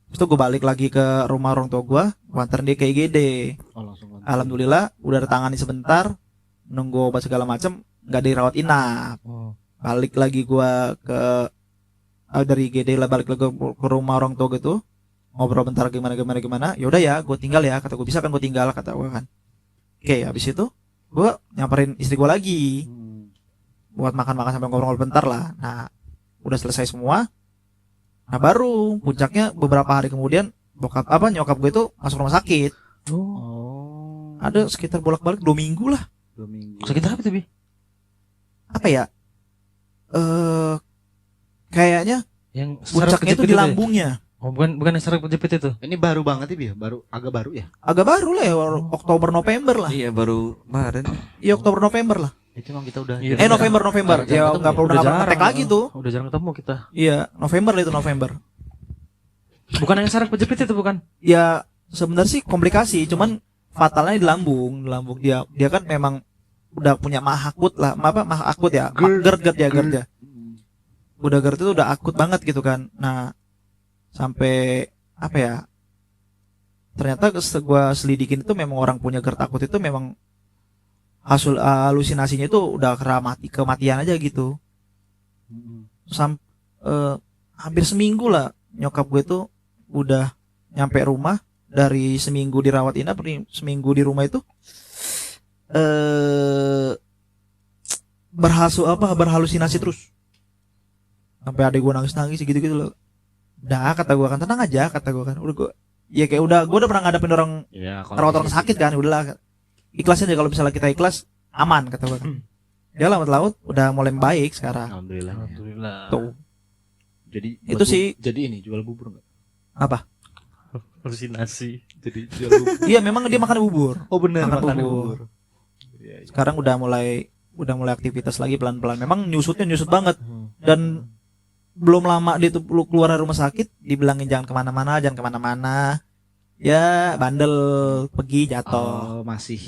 Terus gue balik lagi ke rumah orang tua gue antar dia ke IGD. Oh, langsung. Alhamdulillah udah ditangani sebentar, nunggu obat segala macam, nggak dirawat inap. Balik lagi gua ke dari IGD lah, balik lagi ke rumah orang tua gitu, ngobrol bentar gimana. Yaudah ya, gue tinggal ya, kata gue bisa kan gue tinggal kata gue kan. Oke, habis itu gue nyamperin istri gue lagi buat makan sampai ngobrol bentar lah. Nah udah selesai semua. Nah baru puncaknya beberapa hari kemudian nyokap gue itu masuk rumah sakit. Oh. Ada sekitar bolak-balik 2 minggu lah. 2 minggu. Sakit apa tuh, Bi? Apa ya? Kayaknya Yang puncaknya itu di lambungnya. Oh, bukan yang saraf kejepit itu. Ini baru banget ya, agak baru ya. Agak baru lah ya, Oktober November lah. Iya baru kemarin. Iya Oktober November lah. Itu emang kita udah. Iya, November. Ya nggak perlu ngetek lagi tuh. Udah jarang ketemu kita. Iya November lah itu November. Bukan yang saraf kejepit itu bukan? Ya sebenarnya sih komplikasi, cuman fatalnya di lambung dia kan memang udah punya mah akut ya, GERD ya. Udah GERD itu udah akut banget gitu kan. Nah sampai apa ya, ternyata gua selidikin itu memang orang punya GERD akut itu memang halusinasinya itu udah kematian aja gitu. Hampir seminggu lah nyokap gue tuh udah nyampe rumah, dari seminggu dirawat inap, seminggu di rumah itu berhalusinasi terus. Sampai adek gue nangis gitu loh. Udah kata gue kan, tenang aja kata gue kan. Gue udah pernah ngadepin orang rawat orang sakit kan, udahlah ikhlasin aja, kalau misalnya kita ikhlas aman kata gue kan. Dia laut udah mulai baik sekarang. Alhamdulillah. Tuh. Jadi Itu sih. Jadi ini jual bubur enggak? Apa? Halusinasi. Jadi jual bubur. Iya memang dia makan bubur. Oh benar, Makan makan bubur. bubur. Sekarang udah mulai aktivitas lagi pelan-pelan. Memang nyusut banget. Dan belum lama dia tuh keluar dari rumah sakit, dibilangin jangan kemana-mana. Ya bandel, pergi jatuh. Oh, masih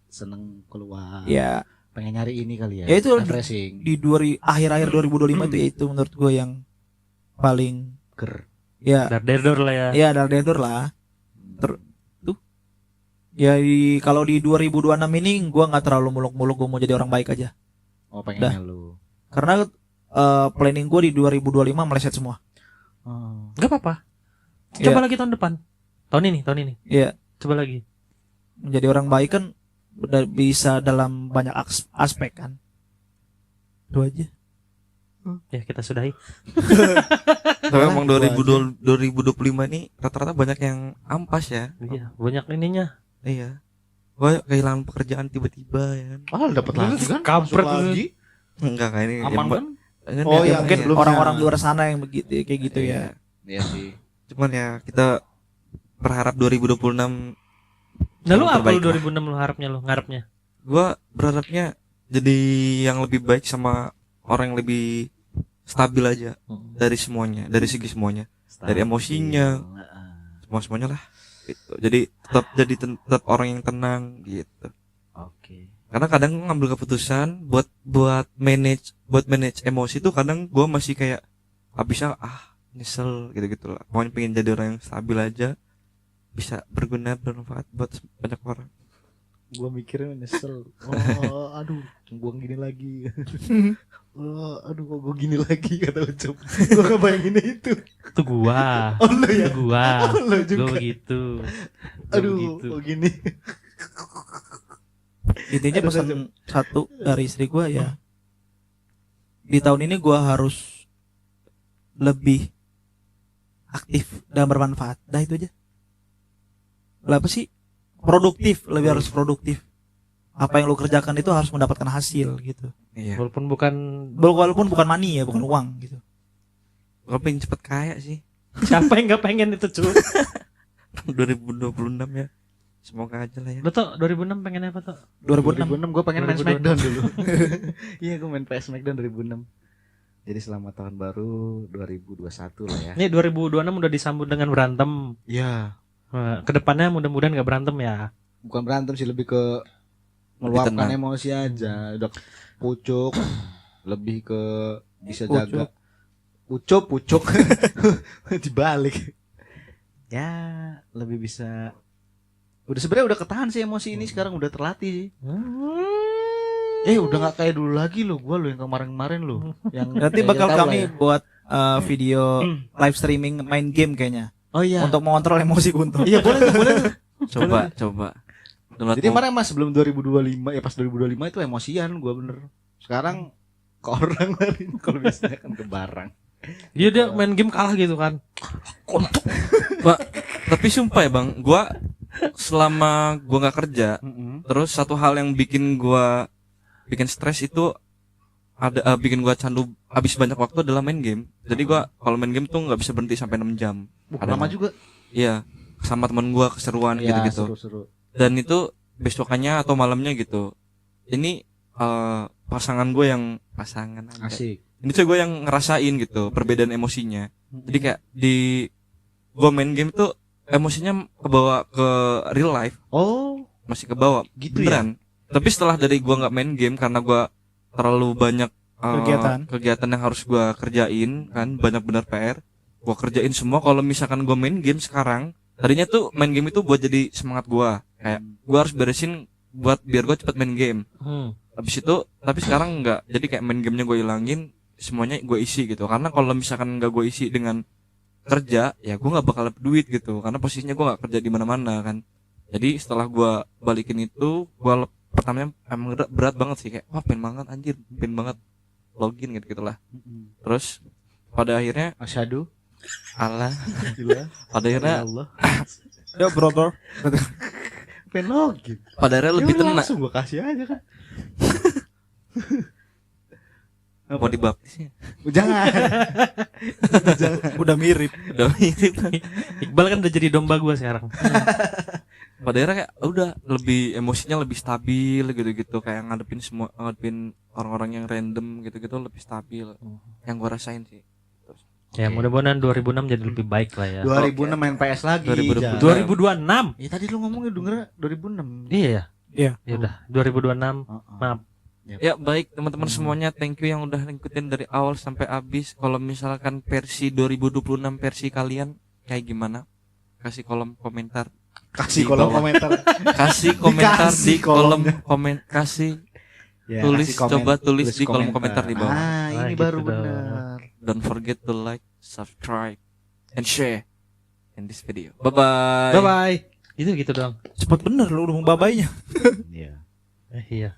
seneng keluar. Ya Pengen nyari ini kali ya. Ya itu refreshing. di akhir-akhir 2025 itu ya, itu menurut gue yang paling ya Dar-der lah ya. ya dar-der lah. Tuh ya kalau di 2026 ini gue nggak terlalu muluk-muluk, gue mau jadi orang baik aja. Oh pengennya lu. Karena planning gue di 2025 meleset semua. Enggak apa-apa. Coba lagi tahun depan. Tahun ini. Iya. Coba lagi. Menjadi orang baik kan udah bisa dalam banyak aspek kan. Itu aja. Ya kita sudahi. Tapi emang 2025 ini rata-rata banyak yang ampas ya. Iya, banyak ininya. Iya. Gue kehilangan pekerjaan tiba-tiba ya kan. Dapat lagi kan? Kampret lagi. Enggak kayak ini. Aman kan? Oh ya mungkin belum orang-orang di luar sana yang begitu kayak gitu ya. Iya sih. Cuman ya kita berharap 2026. Nah lu apa lu terbaik 2006 lu ngarepnya? Gua berharapnya jadi yang lebih baik sama orang yang lebih stabil aja dari semuanya, dari segi semuanya, dari emosinya, semuanya lah. Gitu. Jadi tetap orang yang tenang gitu. Oke. Karena kadang gua ngambil keputusan buat manage emosi tuh kadang gua masih kayak habisnya nyesel gitu lah. Pokoknya pengen jadi orang yang stabil aja. bisa berguna bermanfaat buat banyak orang. Gua mikirnya nyesel. Aduh, gua gini lagi. Aduh, kok gua gini lagi kata Ucup. Gua ngebayangin itu. Itu gua. Oh lu ya? Itu gua. Oh, lu Gua juga. begitu. Gua Aduh, begitu. kok gini. Intinya Aduh, pesan satu dari istri gua ya, di tahun ini gua harus lebih aktif dan bermanfaat. Dah itu aja. Lah apa sih? Produktif, lebih harus produktif. Apa yang lu kerjakan itu harus mendapatkan hasil gitu. Iya. Walaupun bukan Walaupun bukan money ya, bukan uang gitu. Gue pengen cepet kaya sih. siapa yang nggak pengen itu cuy. 2026 ya. Semoga aja lah ya. Lu tuh 2006 pengen apa tuh? 2006. 2006 gue pengen main 2002. Smackdown dulu. Iya, gue main PS Smackdown 2006. Jadi selamat tahun baru 2021 lah ya. Nih 2026 udah disambut dengan berantem. Iya. Kedepannya mudah-mudahan nggak berantem ya. Bukan berantem sih, lebih ke Lebih meluapkan tenang. emosi aja. Udah pucuk, lebih ke bisa Pucuk. jaga. Pucuk dibalik. Ya, lebih bisa. Udah sebenarnya udah ketahan sih emosi ini, sekarang udah terlatih sih. Udah nggak kayak dulu lagi lo, gue lo yang kemarin-kemarin lo. Yang Nanti ya, bakal tahu lah kami ya. buat video live streaming main game kayaknya. Oh iya. Untuk mengontrol emosi Kunto. Iya boleh tuh, boleh tuh. Coba. Download Jadi kemarin mas sebelum 2025 ya, pas 2025 itu emosian gue bener. Sekarang ke orang lain, kalau biasanya kan ke barang. Dia main game kalah gitu kan. Pak, tapi sumpah ya bang, gua selama gua nggak kerja, terus satu hal yang bikin stres itu ada bikin gua candu habis banyak waktu adalah main game. Jadi gua kalau main game tuh nggak bisa berhenti sampai 6 jam. Ada Lama yang- juga. Iya, sama teman gua keseruan Iya, gitu-gitu. seru-seru. Dan itu besokannya atau malamnya gitu. Ini pasangan gue yang pasangan aja. Asik. Ini tuh gue yang ngerasain gitu perbedaan emosinya. Jadi kayak di gue main game tuh emosinya kebawa ke real life, Oh, masih kebawa gitu beneran. Tapi setelah dari gue nggak main game karena gue terlalu banyak kegiatan yang harus gue kerjain kan, banyak bener PR. Gue kerjain semua. Kalau misalkan gue main game sekarang, tadinya tuh main game itu buat jadi semangat gue. Kayak gue harus beresin buat biar gue cepet main game. Habis itu, tapi sekarang enggak. Jadi kayak main gamenya gue ilangin, semuanya gue isi gitu. Karena kalau misalkan enggak gue isi dengan kerja, ya gue nggak bakal dapet duit gitu. Karena posisinya gue nggak kerja di mana-mana kan. Jadi setelah gue balikin itu, gue pertamanya emang berat banget sih, kayak wah pengen banget anjir, pengen banget login gitu gitulah. Terus pada akhirnya Asyhadu. Allah, Gila. pada akhirnya Allah. Ya brother. Pengen login. pada akhirnya lebih tenang. Langsung gue kasih aja kan. Mau dibaptisnya Jangan. Udah mirip. udah mirip. Iqbal kan udah jadi domba gua sekarang. Pada akhirnya kayak udah lebih emosinya lebih stabil gitu-gitu, kayak ngadepin orang-orang yang random gitu-gitu lebih stabil. Yang gua rasain sih. Ya mudah-mudahan 2006 jadi lebih baik lah ya. 2006 main PS lagi. 2006. Jan. 2026. Ya tadi lu ngomongnya dengernya 2006. Iya ya. Iya. Ya udah 2026. Maaf. Ya baik teman-teman semuanya, thank you yang udah ngikutin dari awal sampai habis. Kalau misalkan versi 2026 versi kalian kayak gimana? Kasih kolom komentar. Kasih Di kolom bawah. komentar. Kasih komentar Dikasih di kolom kolomnya. komen. Kasih Ya, tulis, kasih komen. coba tulis di kolom komentar di bawah. Ini gitu baru dong. benar. Don't forget to like, subscribe, and share in this video. Bye bye. Bye bye. Itu gitu dong. Cepet bener lu udah mau babainya. Iya. Iya.